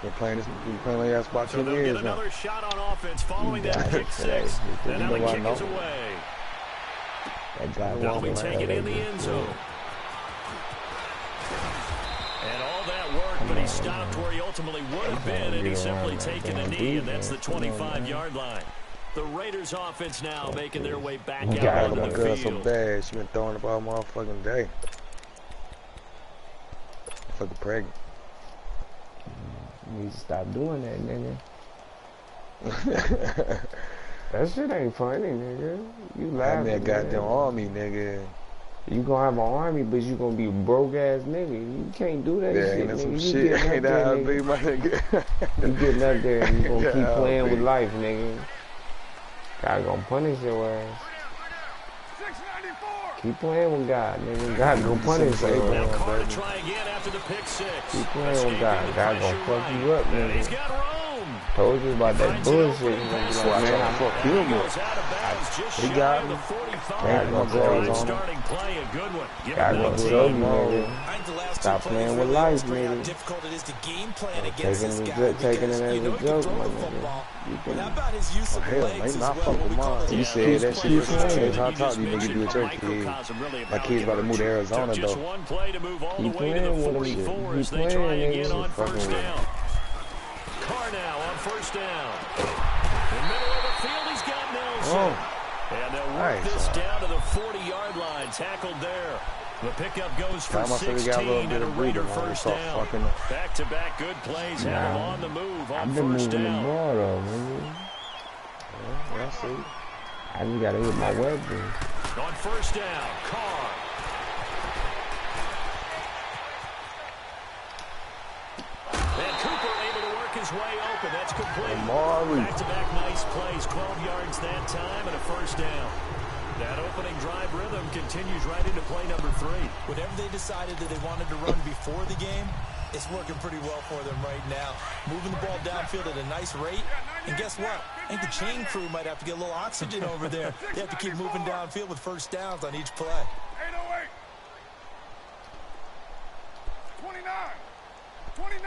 [SPEAKER 5] They're playing like that spot 10 years now.
[SPEAKER 1] Another shot on offense following that kick six. And now the kick is away. They'll be taken in the end zone. And all that work, but he stopped where he ultimately would have been, and he's simply taken a knee, and that's the 25-yard line. The Raiders offense now making their way back out onto the field.
[SPEAKER 5] So bad. She been throwing the ball motherfucking day. Fucking pregnant.
[SPEAKER 4] You need to stop doing that, nigga. That shit ain't funny, nigga. You laughing.
[SPEAKER 5] That man got them army, nigga.
[SPEAKER 4] You gonna have an army, but you gonna be a broke ass nigga. You can't do that shit,
[SPEAKER 5] nigga.
[SPEAKER 4] Some
[SPEAKER 5] shit.
[SPEAKER 4] You
[SPEAKER 5] ain't that how big my nigga.
[SPEAKER 4] You getting up there and you gonna keep playing with life, nigga. God gonna punish your ass.
[SPEAKER 3] 694.
[SPEAKER 4] Keep playing with God, nigga. God gonna punish your ass.
[SPEAKER 1] Now Carr to try again after the pick six.
[SPEAKER 4] Keep playing with God. God gonna fuck you up, nigga.
[SPEAKER 1] He's got room.
[SPEAKER 4] Told you about that bullshit.
[SPEAKER 5] That's why I tried to fuck him up. He got him.
[SPEAKER 1] God gonna starting play, a good one.
[SPEAKER 4] God gonna show you, nigga. Stop playing with life, nigga. Taking it as a joke, my nigga.
[SPEAKER 5] Hell, man, not fuck with mine. You said that shit was church. I'll talk to you niggas do a church kid. My kids about to move to Arizona, though.
[SPEAKER 1] Just one play to move all the
[SPEAKER 4] Keep
[SPEAKER 1] way to the
[SPEAKER 4] playing with
[SPEAKER 1] 44
[SPEAKER 4] him.
[SPEAKER 1] as
[SPEAKER 4] Keep
[SPEAKER 1] they try
[SPEAKER 4] playing,
[SPEAKER 1] again
[SPEAKER 4] nigga.
[SPEAKER 1] on first down. Carr now on first down. In the middle of the field, he's got Nelson. And they'll work this down to the 40-yard line. Tackled there. The pickup goes for 16 and a Raider first down. Back-to-back good plays have him on the move on first down.
[SPEAKER 4] I've been moving the ball, though, nigga.
[SPEAKER 5] Yeah, I see.
[SPEAKER 4] I just gotta hit my weapon.
[SPEAKER 1] On first down, Carr. And Cooper able to work his way open. That's complete. Back-to-back nice plays. 12 yards that time and a first down. That opening drive rhythm continues right into play number 3.
[SPEAKER 2] Whatever they decided that they wanted to run before the game, it's working pretty well for them right now. Moving the ball downfield at a nice rate. And guess what? I think the chain crew might have to get a little oxygen over there. They have to keep moving downfield with first downs on each play.
[SPEAKER 3] 808. 29. 29.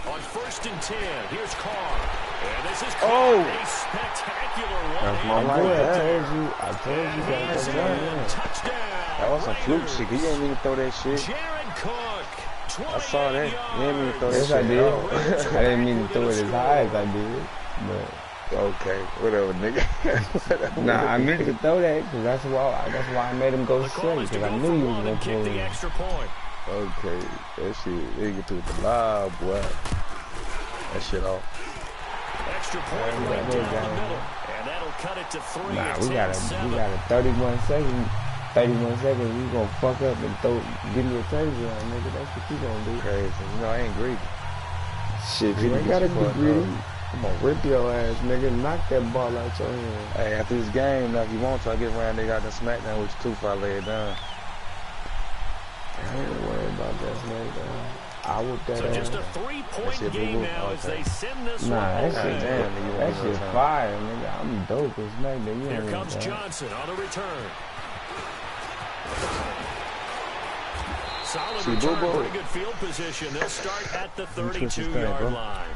[SPEAKER 1] On first and 10, here's Carr. And this is Carr. A spectacular one.
[SPEAKER 4] That's my boy. I told you guys.
[SPEAKER 1] Touchdown.
[SPEAKER 5] That was some fluke shit. He didn't even throw that shit.
[SPEAKER 1] Jared Cook.
[SPEAKER 5] I saw that. He didn't even throw that
[SPEAKER 4] yes,
[SPEAKER 5] shit.
[SPEAKER 4] I did. I didn't mean to throw it as high as I did. But
[SPEAKER 5] okay, whatever, nigga.
[SPEAKER 4] Nah, I meant to throw that because that's why I made him go straight because I knew you was gonna pull
[SPEAKER 1] the extra point.
[SPEAKER 5] Okay, that shit, they get to the live, boy. That shit off.
[SPEAKER 1] Extra point right down the middle, and that'll cut it to 3.
[SPEAKER 4] Nah, we got a 31 seconds. 31 seconds, we gonna fuck up and give me a touchdown, nigga. That's what you gonna do.
[SPEAKER 5] Crazy, you know I ain't greedy.
[SPEAKER 4] Shit, you ain't gotta be greedy. I'm gonna rip your ass, nigga. Knock that ball out your hand.
[SPEAKER 5] Hey, after this game, now if you want to, I get around. They got the smackdown with you too if I lay it down.
[SPEAKER 4] I ain't worried about that smackdown. I whoop that
[SPEAKER 1] so
[SPEAKER 4] ass.
[SPEAKER 1] Just a 3-point game now as they send this one
[SPEAKER 4] that
[SPEAKER 1] over.
[SPEAKER 4] shit fire, nigga. I'm dope as smackdown.
[SPEAKER 1] Here comes Johnson on the return. Solid return, pretty good field position. They'll start at the 32-yard line.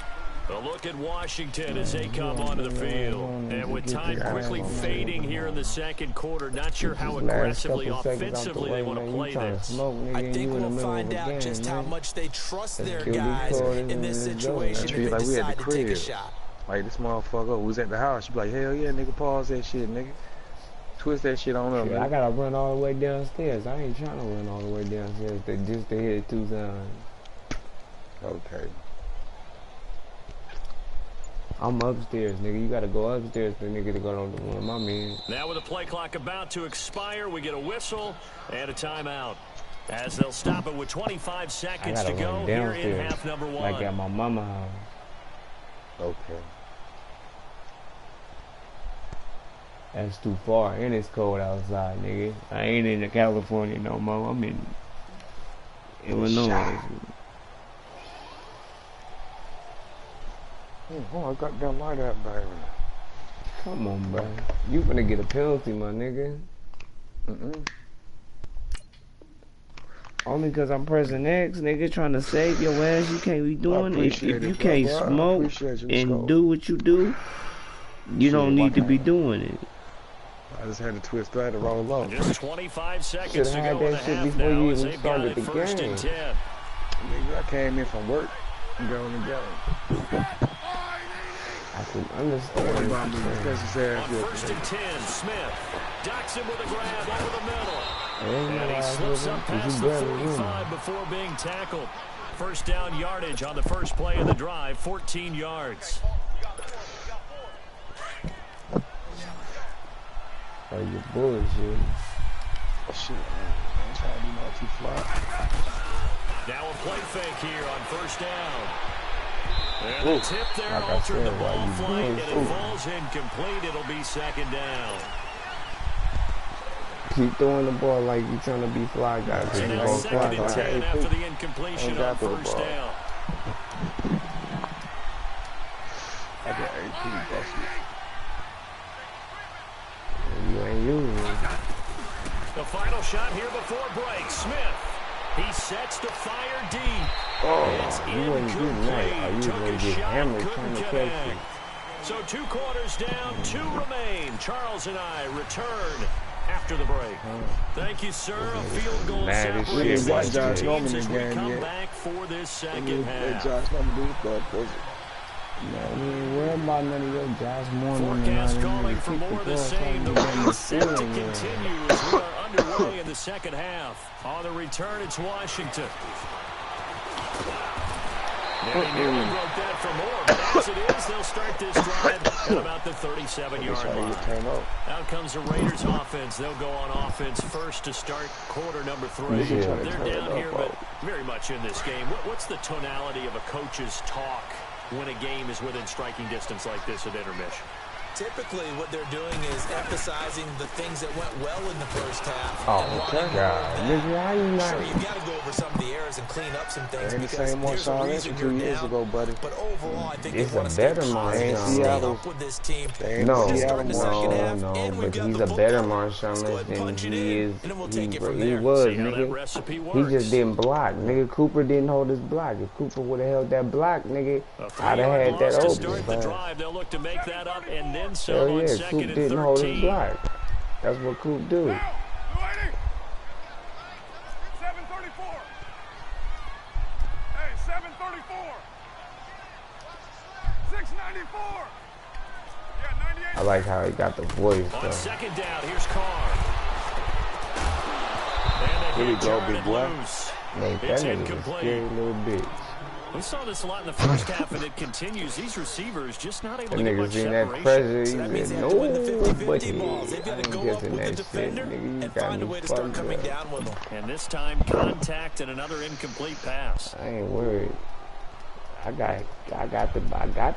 [SPEAKER 1] A look at Washington as they come onto the field. And with time quickly fading here in the second quarter, not sure how aggressively, offensively they want to play this.
[SPEAKER 2] I think we'll find out just how much they trust their guys in this situation if they decide to take a shot.
[SPEAKER 5] Like, this motherfucker was at the house. You be like, hell yeah, nigga, pause that shit, nigga. Twist that shit on up, man.
[SPEAKER 4] I gotta run all the way downstairs. I ain't trying to run all the way downstairs just to hit 2 times.
[SPEAKER 5] Okay.
[SPEAKER 4] I'm upstairs, nigga. You gotta go upstairs for the nigga to go on the one. My man.
[SPEAKER 1] Now with the play clock about to expire, we get a whistle and a timeout. As they'll stop it with 25 seconds to go here in half number 1.
[SPEAKER 4] Like at my mama's house.
[SPEAKER 5] Okay.
[SPEAKER 4] That's too far, and it's cold outside, nigga. I ain't in California no more. I'm in Illinois.
[SPEAKER 5] Oh, I got that light out, baby.
[SPEAKER 4] Come on, bro. You finna get a penalty, my nigga. Only because I'm pressing X, nigga, trying to save your ass. You can't be doing it. If you can't smoke and do what you do, you don't need to be doing it.
[SPEAKER 5] I just had to twist that to roll off.
[SPEAKER 1] Just 25 seconds to go in the half
[SPEAKER 4] before
[SPEAKER 1] now
[SPEAKER 4] you
[SPEAKER 1] as
[SPEAKER 4] even
[SPEAKER 1] they've got
[SPEAKER 4] started
[SPEAKER 1] it
[SPEAKER 4] the
[SPEAKER 1] first
[SPEAKER 4] game.
[SPEAKER 1] and 10.
[SPEAKER 5] Nigga, I came in from work and going to go.
[SPEAKER 4] I can understand.
[SPEAKER 1] On first and 10, Smith docks him with a grab over the middle. And he slips up past the 45 before being tackled. First down yardage on the first play of the drive, 14 yards.
[SPEAKER 4] Oh, you bullshit.
[SPEAKER 5] Shit, man. I ain't trying to do not too fly.
[SPEAKER 1] Now a play fake here on first down. And the tip there altered the ball flight, and it falls incomplete. It'll be second down.
[SPEAKER 4] Keep throwing the ball like you trying to be fly guy.
[SPEAKER 1] And now second and 10 after the incompletion on first down.
[SPEAKER 5] I got AP busted.
[SPEAKER 4] You ain't using it.
[SPEAKER 1] The final shot here before break. Smith. He sets to fire deep. It's
[SPEAKER 4] you wouldn't do that. You
[SPEAKER 1] Took
[SPEAKER 4] would
[SPEAKER 1] a
[SPEAKER 4] get
[SPEAKER 1] shot,
[SPEAKER 4] hammered trying
[SPEAKER 1] couldn't
[SPEAKER 4] to catch
[SPEAKER 1] connect.
[SPEAKER 4] it.
[SPEAKER 1] So 2 quarters down, 2 remain. Charles and I return after the break. Thank you, sir. A field goal separates these two teams as we come back for this second half.
[SPEAKER 5] Josh, I'm going to do that,
[SPEAKER 4] Man, we ain't worried about none of your Josh Mormon.
[SPEAKER 1] Forecast calling for more of the same. The rain set to continue as we are underway in the second half. On the return, it's Washington. They nearly broke that for more, but as it is, they'll start this drive at about the 37-yard line. Out comes the Raiders offense. They'll go on offense first to start quarter number 3. They're down here, but very much in this game. What's the tonality of a coach's talk when a game is within striking distance like this at intermission?
[SPEAKER 2] Typically, what they're doing is emphasizing the things that went well in the first half.
[SPEAKER 4] Oh, okay. Nigga, why you not?
[SPEAKER 2] Sure, you've got to go over some of the errors and clean up some things
[SPEAKER 5] Ain't the
[SPEAKER 2] because
[SPEAKER 5] same one
[SPEAKER 2] there's a
[SPEAKER 5] Sean
[SPEAKER 2] reason
[SPEAKER 5] Lynch
[SPEAKER 2] you're
[SPEAKER 5] 2 years
[SPEAKER 2] down.
[SPEAKER 5] ago, buddy.
[SPEAKER 2] But overall, I think
[SPEAKER 4] It's
[SPEAKER 2] they want
[SPEAKER 4] a
[SPEAKER 2] to
[SPEAKER 4] better
[SPEAKER 2] stay
[SPEAKER 4] Marshawn
[SPEAKER 2] positive, stay
[SPEAKER 5] Lynch.
[SPEAKER 2] up with this team.
[SPEAKER 4] No,
[SPEAKER 2] We're just starting the second half,
[SPEAKER 4] no,
[SPEAKER 2] and we've
[SPEAKER 4] but
[SPEAKER 2] got
[SPEAKER 4] he's
[SPEAKER 2] the
[SPEAKER 4] a better
[SPEAKER 2] football.
[SPEAKER 4] Marshawn
[SPEAKER 2] Let's go
[SPEAKER 4] Lynch
[SPEAKER 2] ahead and
[SPEAKER 4] than
[SPEAKER 2] punch it
[SPEAKER 4] he
[SPEAKER 2] in,
[SPEAKER 4] is.
[SPEAKER 2] and then we'll take it from
[SPEAKER 4] He
[SPEAKER 2] there.
[SPEAKER 4] was,
[SPEAKER 1] See how that
[SPEAKER 4] nigga.
[SPEAKER 1] recipe
[SPEAKER 4] He
[SPEAKER 1] works.
[SPEAKER 4] just didn't block, nigga. Cooper didn't hold his block. If Cooper would have held that block, nigga, I'd have had that
[SPEAKER 1] to
[SPEAKER 4] open.
[SPEAKER 1] start the drive. They'll look to make that up and then some
[SPEAKER 4] Hell
[SPEAKER 1] on
[SPEAKER 4] yeah,
[SPEAKER 1] second
[SPEAKER 4] Coop
[SPEAKER 1] and
[SPEAKER 4] didn't hold his
[SPEAKER 1] 13.
[SPEAKER 4] block. That's what Coop do.
[SPEAKER 3] Now, 734. Hey, 734. 694. Yeah, 98.
[SPEAKER 4] I like how he got the voice,
[SPEAKER 1] On
[SPEAKER 4] though.
[SPEAKER 1] second down, here's Carr. And
[SPEAKER 5] Here we go,
[SPEAKER 1] turn
[SPEAKER 5] big
[SPEAKER 1] it
[SPEAKER 5] boy.
[SPEAKER 1] loose.
[SPEAKER 4] Like, that
[SPEAKER 1] It's
[SPEAKER 4] nigga's a
[SPEAKER 1] incomplete.
[SPEAKER 4] scary little bitch.
[SPEAKER 1] We saw this a lot in the first half, and it continues. These receivers just not able
[SPEAKER 4] That
[SPEAKER 1] to get
[SPEAKER 4] nigga
[SPEAKER 1] much
[SPEAKER 4] seen that
[SPEAKER 1] separation.
[SPEAKER 4] pressure, he
[SPEAKER 2] So that means
[SPEAKER 4] said,
[SPEAKER 2] they have to win the
[SPEAKER 4] no,
[SPEAKER 2] 50-50
[SPEAKER 4] but
[SPEAKER 2] balls. They've
[SPEAKER 4] I
[SPEAKER 2] got to
[SPEAKER 4] ain't
[SPEAKER 2] go up
[SPEAKER 4] guessing
[SPEAKER 2] with the
[SPEAKER 4] that shit,
[SPEAKER 2] defender
[SPEAKER 4] nigga. You
[SPEAKER 2] and
[SPEAKER 4] got
[SPEAKER 2] find a
[SPEAKER 4] me
[SPEAKER 2] way to start
[SPEAKER 4] fucked
[SPEAKER 2] coming
[SPEAKER 4] up.
[SPEAKER 2] down with them.
[SPEAKER 1] And this time, contact and another incomplete pass.
[SPEAKER 4] I ain't worried. I got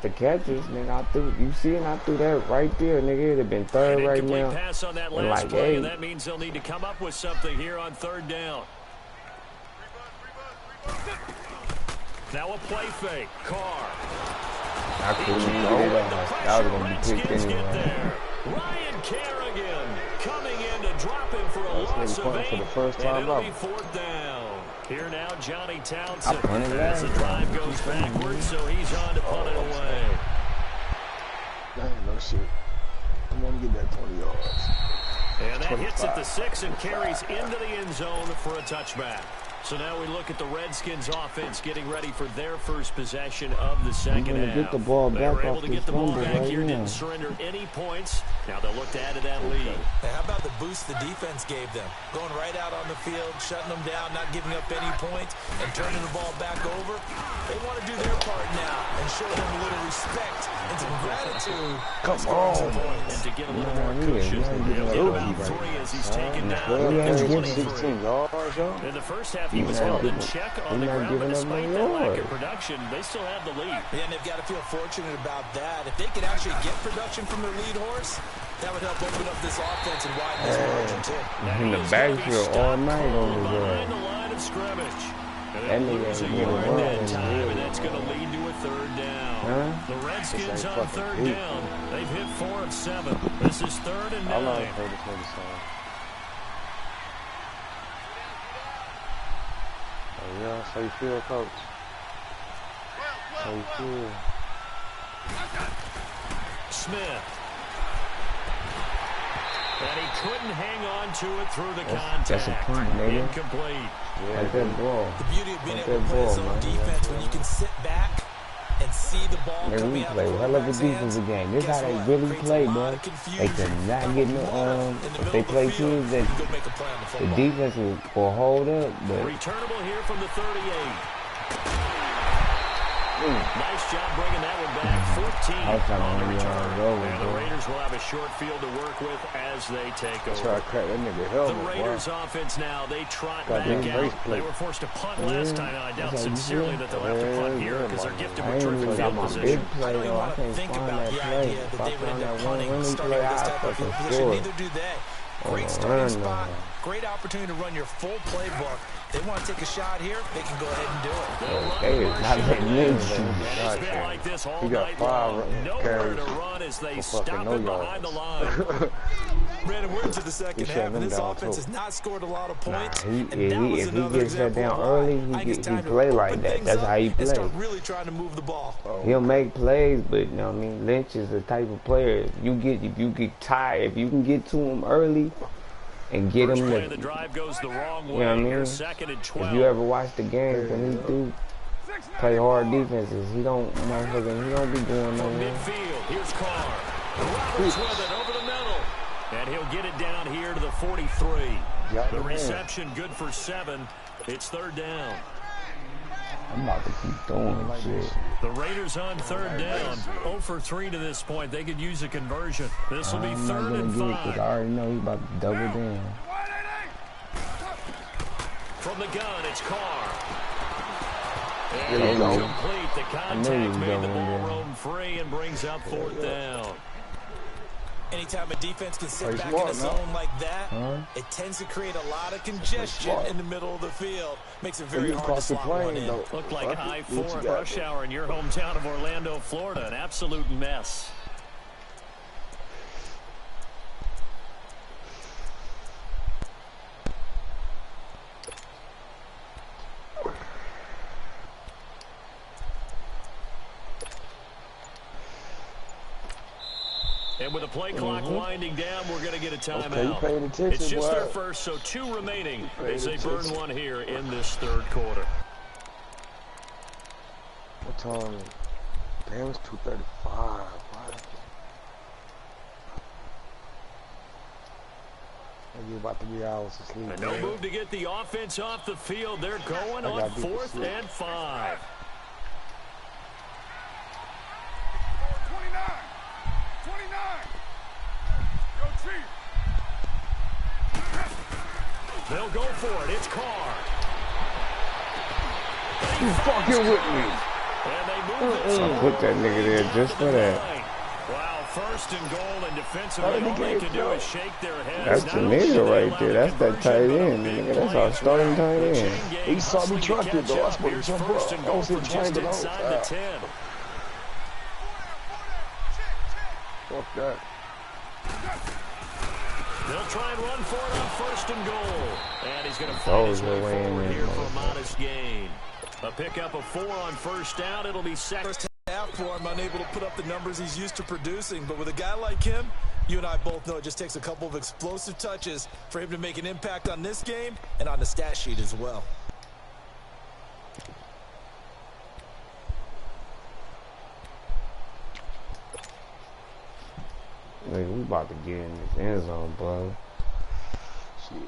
[SPEAKER 4] the catches, nigga. I threw, you see, and I threw that right there, nigga. It'd have been third
[SPEAKER 1] An
[SPEAKER 4] right
[SPEAKER 1] incomplete
[SPEAKER 4] now.
[SPEAKER 1] pass on that
[SPEAKER 4] And
[SPEAKER 1] last
[SPEAKER 4] like,
[SPEAKER 1] play,
[SPEAKER 4] hey,
[SPEAKER 1] and that means they'll need to come up with something here on third down. Now a play fake. Carr.
[SPEAKER 4] I couldn't get it on. That was gonna be picked anyway.
[SPEAKER 1] Ryan Kerrigan coming in to drop him for a loss of 8,
[SPEAKER 5] for the first
[SPEAKER 1] and
[SPEAKER 5] time
[SPEAKER 1] it'll
[SPEAKER 5] ever.
[SPEAKER 1] be fourth down. Here now, Johnny Townsend.
[SPEAKER 4] I punted
[SPEAKER 1] As the
[SPEAKER 4] last
[SPEAKER 1] drive
[SPEAKER 4] time.
[SPEAKER 1] goes backwards, so he's on to punt it away.
[SPEAKER 5] Dang, no shit. I'm going to get that 20 yards.
[SPEAKER 1] And that
[SPEAKER 5] 25.
[SPEAKER 1] hits at the 6 and carries into the end zone for a touchback. So now we look at the Redskins offense getting ready for their first possession of the second half.
[SPEAKER 4] Get the ball
[SPEAKER 1] They
[SPEAKER 4] back
[SPEAKER 1] were able
[SPEAKER 4] off
[SPEAKER 1] to get
[SPEAKER 4] this
[SPEAKER 1] the ball
[SPEAKER 4] fumble
[SPEAKER 1] back
[SPEAKER 4] right
[SPEAKER 1] here,
[SPEAKER 4] now.
[SPEAKER 1] didn't surrender any points. Now they'll look to add to that lead.
[SPEAKER 2] Hey, how about the boost the defense gave them? Going right out on the field, shutting them down, not giving up any points, and turning the ball back over. They want to do their part now and show them a little respect and some gratitude.
[SPEAKER 4] Come on.
[SPEAKER 1] And to get a little more cushion, he'll get about 3 as he's taken down.
[SPEAKER 4] Yeah,
[SPEAKER 1] at
[SPEAKER 4] give
[SPEAKER 1] 23.
[SPEAKER 5] 16 yards, y'all.
[SPEAKER 1] In the first half, he was held in check on the
[SPEAKER 4] not
[SPEAKER 1] ground, but
[SPEAKER 4] giving up
[SPEAKER 1] despite
[SPEAKER 4] no
[SPEAKER 1] that lack
[SPEAKER 4] yards.
[SPEAKER 1] of production, they still have the lead.
[SPEAKER 2] Yeah, and they've got to feel fortunate about that. If they could actually get production from their lead horse, that would help open up this offense and widen this margin, too.
[SPEAKER 4] In the backfield all night over
[SPEAKER 1] Behind the
[SPEAKER 4] there.
[SPEAKER 1] line of scrimmage. And
[SPEAKER 4] That
[SPEAKER 1] they'll
[SPEAKER 4] nigga
[SPEAKER 1] lose a
[SPEAKER 4] ain't
[SPEAKER 1] yard
[SPEAKER 4] getting
[SPEAKER 1] that
[SPEAKER 4] run.
[SPEAKER 1] time, and that's going to lead to a third down.
[SPEAKER 4] Huh?
[SPEAKER 1] The Redskins
[SPEAKER 5] ain't
[SPEAKER 1] on
[SPEAKER 5] fucking
[SPEAKER 1] third
[SPEAKER 5] deep.
[SPEAKER 1] down. They've hit 4 of 7. This is 3rd and
[SPEAKER 5] I love
[SPEAKER 1] 9.
[SPEAKER 5] to play this song. Yeah, that's how you feel, coach. That's how you feel.
[SPEAKER 1] Smith. And he couldn't hang on to it through the contact.
[SPEAKER 4] That's a punt, nigga.
[SPEAKER 1] Incomplete.
[SPEAKER 5] Yeah,
[SPEAKER 4] Like that ball.
[SPEAKER 2] The beauty of being able to play zone defense when you can sit back and see the ball coming out.
[SPEAKER 4] They play hell of a defensive game. This is how they really play, bro. They cannot get no, if they play teams that the defense will hold up, but
[SPEAKER 1] Returnable here from the 38. Nice job bringing that one back. 14 on the return. And the Raiders will have a short field to work with as they take over.
[SPEAKER 5] Try to crack that nigga helmet,
[SPEAKER 1] The Raiders offense now, they trot back out. They were forced to punt last time, and I doubt sincerely that they'll have to punt here because they're gifted with terrific field position.
[SPEAKER 2] I don't even want to think about the idea that they would end up punting starting with this type of field position. Neither do they. Great starting spot. Great opportunity to run your full playbook. They want to take a shot here, they can go ahead and do it.
[SPEAKER 4] they is not letting me
[SPEAKER 1] It's been like this all night long. Nowhere to run as they stop him behind the line.
[SPEAKER 2] Brandon, we're into the second half, and this offense has not scored a lot of points.
[SPEAKER 4] If he gets shut down early, he play like that. That's how he plays.
[SPEAKER 2] Really trying to move the ball.
[SPEAKER 4] He'll make plays, but you know what I mean. Lynch is the type of player. If you get tired, if you can get to him early and get him to,
[SPEAKER 1] the drive goes the wrong way.
[SPEAKER 4] You know what I mean?
[SPEAKER 1] Second and 12.
[SPEAKER 4] If you ever watch the games when he do play hard defenses, he don't be going nowhere.
[SPEAKER 1] Midfield, here's Carr. Roberts with it over the middle. And he'll get it down here to the 43. The reception good for 7. It's third down.
[SPEAKER 4] I'm about to keep throwing shit.
[SPEAKER 1] The Raiders on third down. 0 for 3 to this point. They could use a conversion. This will be third and 5.
[SPEAKER 4] I already know he's about to double down.
[SPEAKER 1] From the gun, it's Carr.
[SPEAKER 4] And
[SPEAKER 1] incomplete. The contact made the ball roam free and brings up fourth down.
[SPEAKER 2] Anytime a defense can sit back in a zone like that, it tends to create a lot of congestion in the middle of the field. Makes it very hard to slot one in.
[SPEAKER 1] Looked like I-4 at rush hour in your hometown of Orlando, Florida. An absolute mess. And with the play clock winding down, we're going to get a timeout. It's just their first, so 2 remaining as they burn one here in this third quarter.
[SPEAKER 5] What time? Damn, it's 2:35. Maybe about 3 hours of sleep.
[SPEAKER 1] And no move to get the offense off the field. They're going on 4th and 5.
[SPEAKER 3] 29. Go Chief.
[SPEAKER 1] They'll go for it. It's Carr.
[SPEAKER 4] You fucking with me.
[SPEAKER 1] And they move this
[SPEAKER 4] I put that nigga there just for that.
[SPEAKER 1] Wow, first and goal, and defensively all they can do is shake their heads.
[SPEAKER 4] That's the nigga right there. That's that tight end, nigga. That's our starting tight end.
[SPEAKER 5] He saw me trucking, though. I supposed to jump up. I was trying to
[SPEAKER 1] inside the 10.
[SPEAKER 5] Fuck that.
[SPEAKER 1] They'll try and run for it on first and goal. And he's going to fight his way forward here for a modest gain. A pickup of 4 on first down. It'll be second.
[SPEAKER 2] First half for him, unable to put up the numbers he's used to producing. But with a guy like him, you and I both know it just takes a couple of explosive touches for him to make an impact on this game and on the stat sheet as well.
[SPEAKER 4] Nigga, we about to get in this end zone, bro. Shit.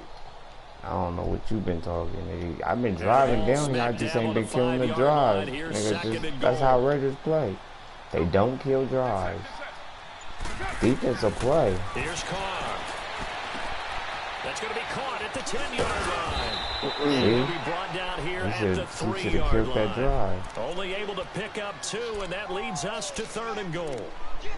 [SPEAKER 4] I don't know what you've been talking, nigga. I've been driving down here. I just ain't been killing the drive. Nigga, that's how Raiders play. They don't kill drives. Defensive play.
[SPEAKER 1] Here's Carr. That's going to be caught at the 10-yard line. He'll be brought down here at the 3-yard line.
[SPEAKER 4] That drive.
[SPEAKER 1] Only able to pick up 2, and that leads us to third and goal.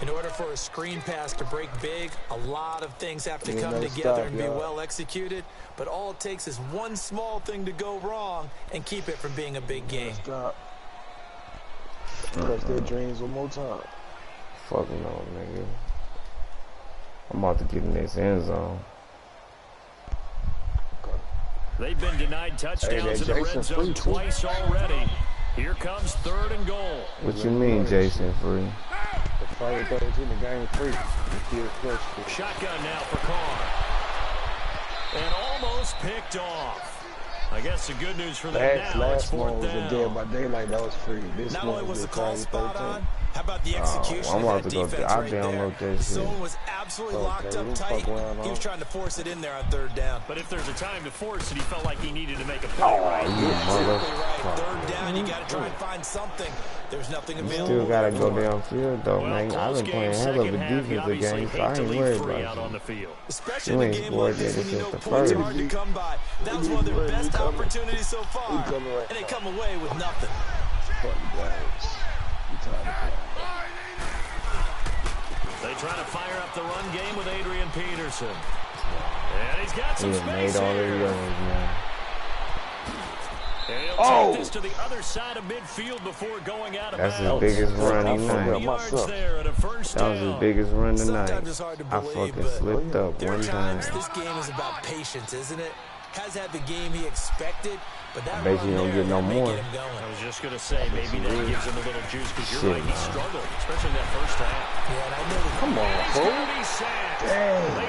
[SPEAKER 2] In order for a screen pass to break big, a lot of things have to come together and be well executed. But all it takes is one small thing to go wrong and keep it from being a big game.
[SPEAKER 5] Crush their dreams one more time.
[SPEAKER 4] Fuck no, nigga. I'm about to get in this end zone.
[SPEAKER 1] They've been denied touchdowns in the red zone twice already. Here comes 3rd and goal.
[SPEAKER 4] What you mean, Jason Free?
[SPEAKER 5] The fire goes in the game free.
[SPEAKER 1] Shotgun now for Carr. And almost picked off. I guess the good news for them now, it's 4th down.
[SPEAKER 5] Was a dead by daylight, that was free. This
[SPEAKER 2] not only was the call spot on, how about the execution
[SPEAKER 4] I'm
[SPEAKER 2] of
[SPEAKER 4] about
[SPEAKER 2] that
[SPEAKER 4] to go.
[SPEAKER 2] defense
[SPEAKER 4] I'll
[SPEAKER 2] right
[SPEAKER 4] download
[SPEAKER 2] there?
[SPEAKER 4] that
[SPEAKER 2] The
[SPEAKER 4] shit.
[SPEAKER 2] zone was absolutely locked up tight. He was trying to force it in there on 3rd down.
[SPEAKER 1] But if there's a time to force it, he felt like he needed to make a play.
[SPEAKER 4] You
[SPEAKER 2] Exactly right. 3rd down, you got to try and find something. There's nothing available.
[SPEAKER 4] Still got to go downfield, though, man. I've been playing hell of a defensive game, so I ain't worried about it.
[SPEAKER 2] Especially in a game like this when you know points are hard to come by. That was one of their best opportunities so far. And they come away with nothing.
[SPEAKER 1] They try to fire up the run game with Adrian Peterson. And he's got some space here. And he'll take this to the other side of midfield before going out of bounds.
[SPEAKER 4] That's his biggest run tonight.
[SPEAKER 1] That
[SPEAKER 4] was his biggest run tonight. I fucking slipped up one time.
[SPEAKER 2] This game is about patience, isn't it? Has had the game he expected, but that
[SPEAKER 4] I bet you don't get no more.
[SPEAKER 1] I was just going to say, maybe that gives him a little juice, because you're right, he struggled, especially in that first half.
[SPEAKER 2] Yeah, and I know that.
[SPEAKER 5] Come on, bro.
[SPEAKER 1] They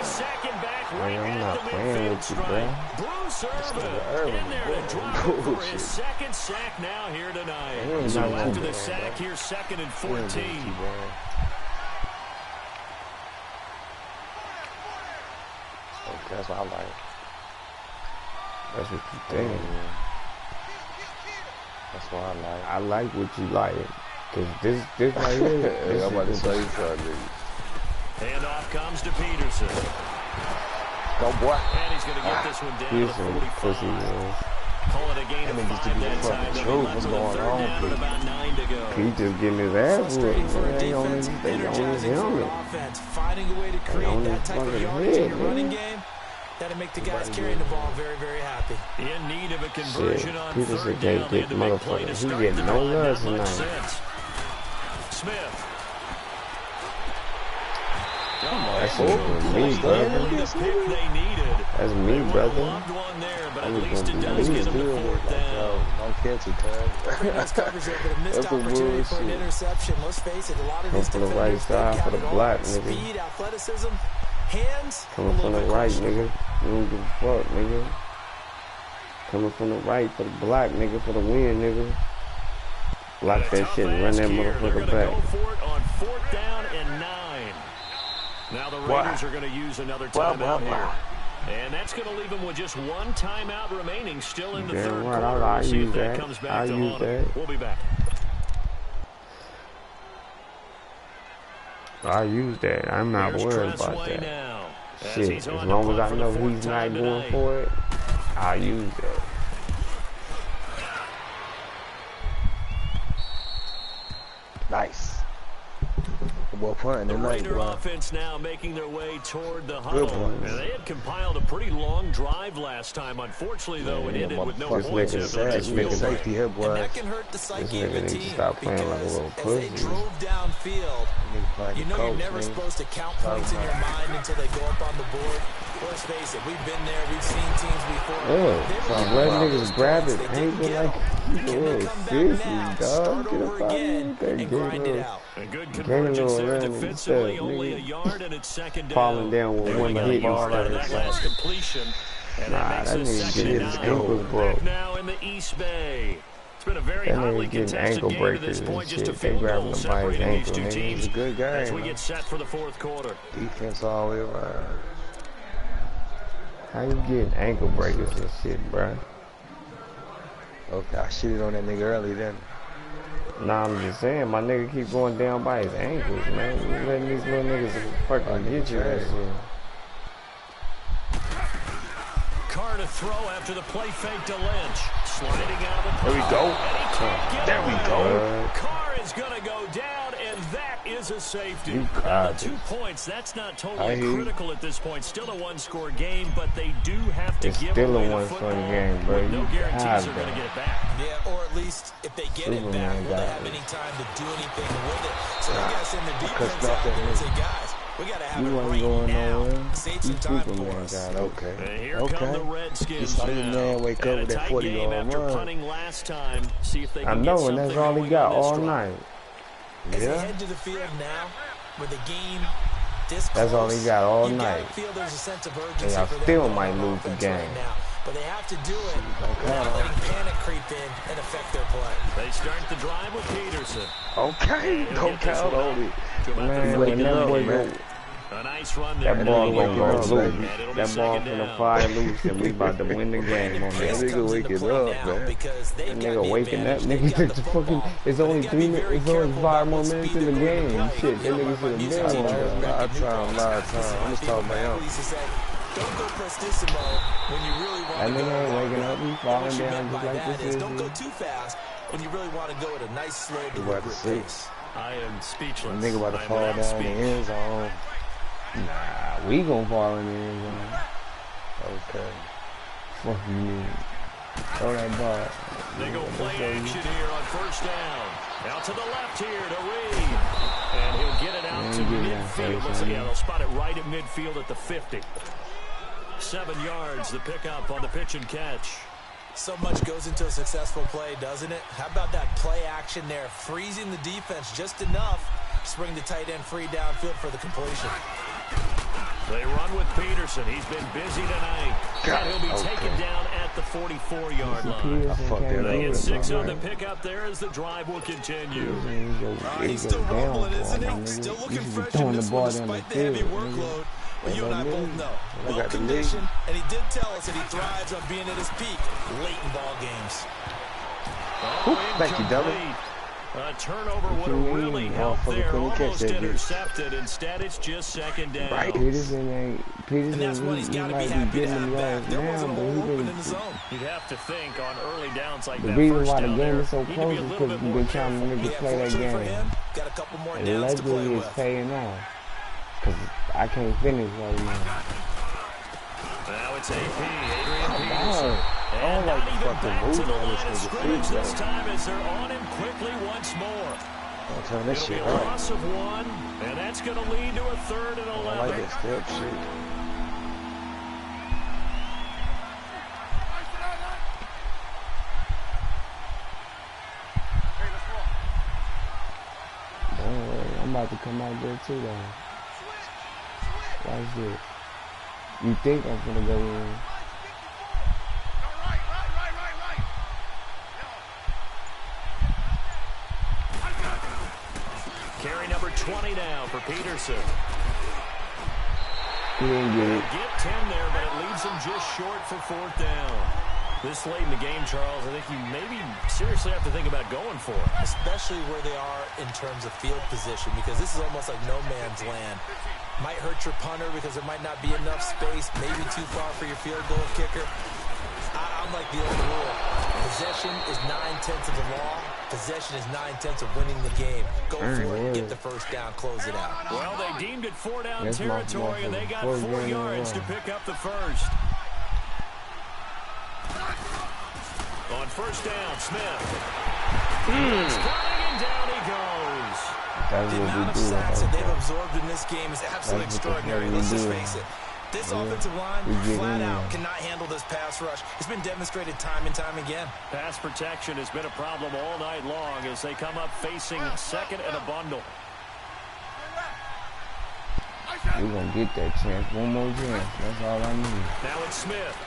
[SPEAKER 1] sack him back right
[SPEAKER 4] I'm not
[SPEAKER 1] at the
[SPEAKER 4] playing
[SPEAKER 1] midfield
[SPEAKER 4] with you, bro.
[SPEAKER 1] stripe. Bruce Irvin in there to drop for his second sack now here tonight. So after the sack, here's 2nd and 14.
[SPEAKER 5] Okay, that's what I like.
[SPEAKER 4] That's what you think.
[SPEAKER 5] That's what I like.
[SPEAKER 4] I like what you like. Cause this right here.
[SPEAKER 5] I'm about to say something.
[SPEAKER 1] Handoff comes to Peterson.
[SPEAKER 5] Go, boy.
[SPEAKER 1] And he's going to get this one down to 45. Call it a gain of 5 that time.
[SPEAKER 5] What's going on,
[SPEAKER 1] with about 9 to go.
[SPEAKER 4] He just getting his ass whooped. They on his helmet.
[SPEAKER 2] Finding a way to create that type of yardage in your running game. That'll make the guys carrying the ball very, very happy.
[SPEAKER 1] In need of a conversion on
[SPEAKER 4] Peterson
[SPEAKER 1] 3rd down.
[SPEAKER 4] can't get motherfuckers. He getting no love tonight.
[SPEAKER 1] Smith.
[SPEAKER 4] That's me, brother. That's me, brother.
[SPEAKER 1] But at least it does get him to 4th down.
[SPEAKER 5] Don't catch it, Tag.
[SPEAKER 2] Nice coverage there, but a missed opportunity for an interception. Let's face it, a lot of these
[SPEAKER 4] Come from the right
[SPEAKER 2] defenders,
[SPEAKER 4] side for the block, nigga.
[SPEAKER 2] speed, athleticism, hands.
[SPEAKER 4] Coming from the right, nigga. You don't give a fuck, nigga. Coming from the right for the block, nigga, for the win, nigga. Block that shit and run that motherfucker back.
[SPEAKER 1] Go for it on 4th down and 9. Now the Raiders are going to use another timeout here. And that's going to leave them with just one timeout remaining, still in the third quarter.
[SPEAKER 4] I'll
[SPEAKER 1] See
[SPEAKER 4] use
[SPEAKER 1] if that
[SPEAKER 4] that.
[SPEAKER 1] comes back
[SPEAKER 4] I'll
[SPEAKER 1] to
[SPEAKER 4] use
[SPEAKER 1] haunt them.
[SPEAKER 4] that.
[SPEAKER 1] We'll be back.
[SPEAKER 4] I'll use that. I'm not worried about that.
[SPEAKER 1] Now,
[SPEAKER 4] shit, as long as I know he's not going for it, I'll use that.
[SPEAKER 5] Nice.
[SPEAKER 1] The Raider offense now making their way toward the huddle. And they had compiled a pretty long drive last time. Unfortunately, though, it ended with no points.
[SPEAKER 5] This safety here, boy.
[SPEAKER 2] And that can hurt the psyche of a team.
[SPEAKER 4] Stop playing like a little
[SPEAKER 2] As
[SPEAKER 4] pussy.
[SPEAKER 2] they drove downfield, you know you're never supposed to count points in your mind until they go up on the board. Let's face it, we've been there, we've seen teams before.
[SPEAKER 4] Red niggas grab it, ankle like sissy, dog. Get up out of here.
[SPEAKER 2] And grind it out.
[SPEAKER 1] A good convergence there defensively, only a yard, and it's 2nd down.
[SPEAKER 4] Falling down with one hit
[SPEAKER 1] instead of that last completion. And that makes it 2nd and 9.
[SPEAKER 4] Broke.
[SPEAKER 1] Now in the East Bay. It's been a very
[SPEAKER 4] that
[SPEAKER 1] hotly
[SPEAKER 4] ankle
[SPEAKER 1] contested game to this point. Just a
[SPEAKER 4] they
[SPEAKER 1] field
[SPEAKER 4] grabbing
[SPEAKER 1] goal
[SPEAKER 4] him by his
[SPEAKER 1] separating
[SPEAKER 4] ankle,
[SPEAKER 1] these two teams
[SPEAKER 5] a good game,
[SPEAKER 1] as we get set for the 4th quarter.
[SPEAKER 5] Defense all the way around.
[SPEAKER 4] How you getting ankle breakers and shit, bro?
[SPEAKER 5] Okay, I shitted on that nigga early then.
[SPEAKER 4] Nah, I'm just saying, my nigga keep going down by his ankles, man. You letting these little niggas fucking get you that shit.
[SPEAKER 1] Carr to throw after the play fake to Lynch. Sliding out of the
[SPEAKER 5] There we go. There we go.
[SPEAKER 1] Carr is going to go down, and that is a safety.
[SPEAKER 4] You got
[SPEAKER 1] 2 points. That's not totally critical at this point. Still a one-score game, but they do have to give away the football.
[SPEAKER 4] Game, bro.
[SPEAKER 1] With no guarantees they're going to get it back.
[SPEAKER 2] Yeah, or at least if they get it back, will they have any time to do anything with it? So I guess in the defense out there and say, guys, We got to have
[SPEAKER 4] You
[SPEAKER 2] it
[SPEAKER 4] wasn't
[SPEAKER 2] right
[SPEAKER 4] going
[SPEAKER 2] now.
[SPEAKER 4] nowhere.
[SPEAKER 2] Save
[SPEAKER 4] You
[SPEAKER 2] some time for
[SPEAKER 4] Superman
[SPEAKER 2] us.
[SPEAKER 4] got it.
[SPEAKER 5] Okay.
[SPEAKER 1] And here come the Redskins
[SPEAKER 5] You saw this man wake up with that 40-yard
[SPEAKER 1] after
[SPEAKER 5] run.
[SPEAKER 1] punting last time. See if they
[SPEAKER 4] I
[SPEAKER 1] can
[SPEAKER 4] know,
[SPEAKER 1] get
[SPEAKER 4] and that's
[SPEAKER 1] something
[SPEAKER 4] all he
[SPEAKER 1] going
[SPEAKER 4] got
[SPEAKER 1] on this
[SPEAKER 4] all
[SPEAKER 1] drive.
[SPEAKER 4] night.
[SPEAKER 2] As they
[SPEAKER 5] Yeah.
[SPEAKER 2] head to the field now, with the game this
[SPEAKER 4] That's all
[SPEAKER 2] close,
[SPEAKER 4] he got all
[SPEAKER 2] you
[SPEAKER 4] night.
[SPEAKER 2] gotta feel there's a sense of
[SPEAKER 4] And
[SPEAKER 2] urgency
[SPEAKER 4] y'all
[SPEAKER 2] for them
[SPEAKER 4] still
[SPEAKER 2] going
[SPEAKER 4] might
[SPEAKER 2] on
[SPEAKER 4] lose the
[SPEAKER 2] offense
[SPEAKER 4] game.
[SPEAKER 2] right now. But they have to do it without letting panic creep in and affect their play.
[SPEAKER 1] They start the drive with Peterson.
[SPEAKER 5] Okay. Don't count on it.
[SPEAKER 4] Man, when that boy go,
[SPEAKER 1] A nice run there.
[SPEAKER 4] that ball gonna go
[SPEAKER 5] up,
[SPEAKER 4] loose.
[SPEAKER 5] baby.
[SPEAKER 4] That ball finna fly loose, and we about to win the game on
[SPEAKER 5] That
[SPEAKER 4] that.
[SPEAKER 5] nigga waking up, man.
[SPEAKER 4] That nigga waking up, nigga. It's fucking. It's only 3 minutes. It's only 5 more minutes in the game. Shit, that nigga should have
[SPEAKER 5] I
[SPEAKER 4] been
[SPEAKER 5] know
[SPEAKER 4] one.
[SPEAKER 5] live time. I'm just talking about him.
[SPEAKER 2] Don't go prestissimo when you really want
[SPEAKER 4] That
[SPEAKER 2] to go.
[SPEAKER 4] nigga ain't waking up. He
[SPEAKER 2] And
[SPEAKER 4] falling
[SPEAKER 2] what you
[SPEAKER 4] down
[SPEAKER 2] meant
[SPEAKER 4] just
[SPEAKER 2] by
[SPEAKER 4] like
[SPEAKER 2] that
[SPEAKER 4] this
[SPEAKER 2] is don't
[SPEAKER 4] is.
[SPEAKER 2] go too fast when you really want to go at a nice, slow,
[SPEAKER 5] about to
[SPEAKER 2] deliberate
[SPEAKER 5] see.
[SPEAKER 2] pace.
[SPEAKER 1] I am speechless.
[SPEAKER 5] Nigga about to
[SPEAKER 1] I am
[SPEAKER 5] fall
[SPEAKER 1] without
[SPEAKER 5] down in the
[SPEAKER 1] speech.
[SPEAKER 5] end zone.
[SPEAKER 4] Nah, we gon' fall in the end zone.
[SPEAKER 5] Okay.
[SPEAKER 4] Fuck you mean? Throw that ball.
[SPEAKER 1] They go play action here on first down. Out to the left here to Reed. And he'll get it out to midfield. Looks like, yeah, they'll spot it right at midfield at the 50. 7 yards, the pickup on the pitch and catch.
[SPEAKER 2] So much goes into a successful play, doesn't it? How about that play action there? Freezing the defense just enough to bring the tight end free downfield for the completion.
[SPEAKER 1] They run with Peterson. He's been busy tonight. And he'll be taken down at the 44-yard line.
[SPEAKER 5] I fucked that
[SPEAKER 1] They
[SPEAKER 5] up.
[SPEAKER 1] get 6 on the pickup there as the drive will continue.
[SPEAKER 2] He's still rumbling, isn't he? Still looking fresh in this one despite the heavy workload. Well, you and I both know. Well conditioned, and he did tell us that he thrives on being at his peak late in ball games.
[SPEAKER 5] Thank you, Devin.
[SPEAKER 1] A turnover would have really helped there. Almost intercepted. Instead, it's just second down.
[SPEAKER 5] Right.
[SPEAKER 4] Peterson ain't.
[SPEAKER 2] And that's
[SPEAKER 4] Peterson,
[SPEAKER 2] what he's
[SPEAKER 4] he
[SPEAKER 2] got to be
[SPEAKER 4] might be
[SPEAKER 2] happy to
[SPEAKER 4] getting
[SPEAKER 2] have
[SPEAKER 4] them
[SPEAKER 2] back.
[SPEAKER 4] yards
[SPEAKER 2] There
[SPEAKER 4] now,
[SPEAKER 2] wasn't a
[SPEAKER 4] but
[SPEAKER 2] hole
[SPEAKER 4] he
[SPEAKER 2] open
[SPEAKER 4] been.
[SPEAKER 2] in the zone.
[SPEAKER 1] You'd have to think on early downs like
[SPEAKER 4] The
[SPEAKER 1] that
[SPEAKER 4] reason
[SPEAKER 1] first
[SPEAKER 4] why the
[SPEAKER 1] down
[SPEAKER 4] game
[SPEAKER 1] there,
[SPEAKER 4] is so
[SPEAKER 1] you need to
[SPEAKER 4] close
[SPEAKER 1] be a
[SPEAKER 4] is
[SPEAKER 1] little
[SPEAKER 4] because
[SPEAKER 1] bit
[SPEAKER 4] we've
[SPEAKER 1] more
[SPEAKER 4] been trying to
[SPEAKER 1] careful.
[SPEAKER 4] niggas
[SPEAKER 2] Yeah,
[SPEAKER 4] play that
[SPEAKER 2] fortunately for
[SPEAKER 4] game.
[SPEAKER 2] him, got a couple more downs to play
[SPEAKER 4] Allegedly, it's
[SPEAKER 2] with.
[SPEAKER 4] paying off. Because I can't finish right now.
[SPEAKER 1] Now it's AP, Adrian Peterson.
[SPEAKER 5] I don't like the
[SPEAKER 1] Not even
[SPEAKER 5] fucking
[SPEAKER 1] back
[SPEAKER 5] move
[SPEAKER 1] to the
[SPEAKER 5] on
[SPEAKER 1] line of
[SPEAKER 5] this nigga
[SPEAKER 1] scrimmage
[SPEAKER 5] feet,
[SPEAKER 1] this
[SPEAKER 5] though.
[SPEAKER 1] time as they're on him quickly once more.
[SPEAKER 5] Don't turn this
[SPEAKER 1] It'll be
[SPEAKER 5] shit
[SPEAKER 1] a
[SPEAKER 5] up.
[SPEAKER 1] loss of 1, and that's going to lead to a 3rd and
[SPEAKER 5] I
[SPEAKER 1] 11.
[SPEAKER 5] like that step shit.
[SPEAKER 4] Don't worry, I'm about to come out there too, though. Watch this. You think I'm gonna go in?
[SPEAKER 1] Carry number 20 now for Peterson.
[SPEAKER 4] He didn't get it.
[SPEAKER 1] Get 10 there, but it leaves him just short for 4th down. This late in the game, Charles, I think you maybe seriously have to think about going for it.
[SPEAKER 2] Especially where they are in terms of field position, because this is almost like no man's land. Might hurt your punter because there might not be enough space, maybe too far for your field goal kicker. I'm like the old rule. Possession is 9/10 of the law. Possession is 9/10 of winning the game. Go for it, get the first down, close it out.
[SPEAKER 1] Well, they deemed it 4-down
[SPEAKER 4] That's my
[SPEAKER 1] territory, and they got 4
[SPEAKER 4] game in a
[SPEAKER 1] yards
[SPEAKER 4] row.
[SPEAKER 1] to pick up the first. On first down, Smith. He's coming, and down he goes.
[SPEAKER 4] That's
[SPEAKER 2] The
[SPEAKER 4] what
[SPEAKER 2] amount
[SPEAKER 4] we
[SPEAKER 2] of
[SPEAKER 4] do.
[SPEAKER 2] sacks that they've
[SPEAKER 4] Okay.
[SPEAKER 2] absorbed in this game is absolutely
[SPEAKER 4] That's what the hell
[SPEAKER 2] extraordinary.
[SPEAKER 4] we
[SPEAKER 2] Let's just
[SPEAKER 4] do.
[SPEAKER 2] face it. This
[SPEAKER 4] Yeah.
[SPEAKER 2] offensive
[SPEAKER 4] We
[SPEAKER 2] line,
[SPEAKER 4] get
[SPEAKER 2] flat
[SPEAKER 4] in
[SPEAKER 2] out,
[SPEAKER 4] there.
[SPEAKER 2] cannot handle this pass rush. It's been demonstrated time and time again.
[SPEAKER 1] Pass protection has been a problem all night long as they come up facing second and a bundle.
[SPEAKER 4] We're gonna get that chance. One more chance. That's all I need.
[SPEAKER 1] Now it's Smith.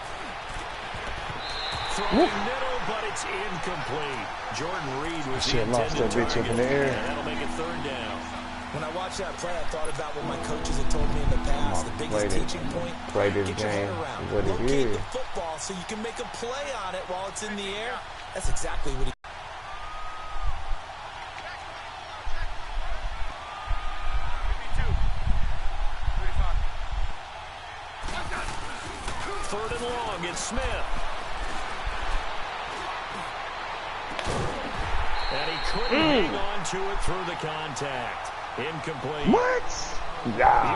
[SPEAKER 1] Throwing middle, but it's incomplete. Jordan Reed was the
[SPEAKER 5] Shit, lost
[SPEAKER 1] intended
[SPEAKER 5] that bitch up in
[SPEAKER 1] target.
[SPEAKER 5] the air.
[SPEAKER 1] And that'll make it 3rd down.
[SPEAKER 2] When I watched that play, I thought about what my coaches had told me in the past. The biggest teaching point,
[SPEAKER 4] Play this
[SPEAKER 2] get your head
[SPEAKER 4] game
[SPEAKER 2] around.
[SPEAKER 4] what it
[SPEAKER 2] Locate
[SPEAKER 4] is.
[SPEAKER 2] the football so you can make a play on it while it's in the air. That's exactly what he...
[SPEAKER 1] 3rd and long, it's Smith. And he couldn't hang on to it through the contact. Incomplete.
[SPEAKER 5] What?
[SPEAKER 1] You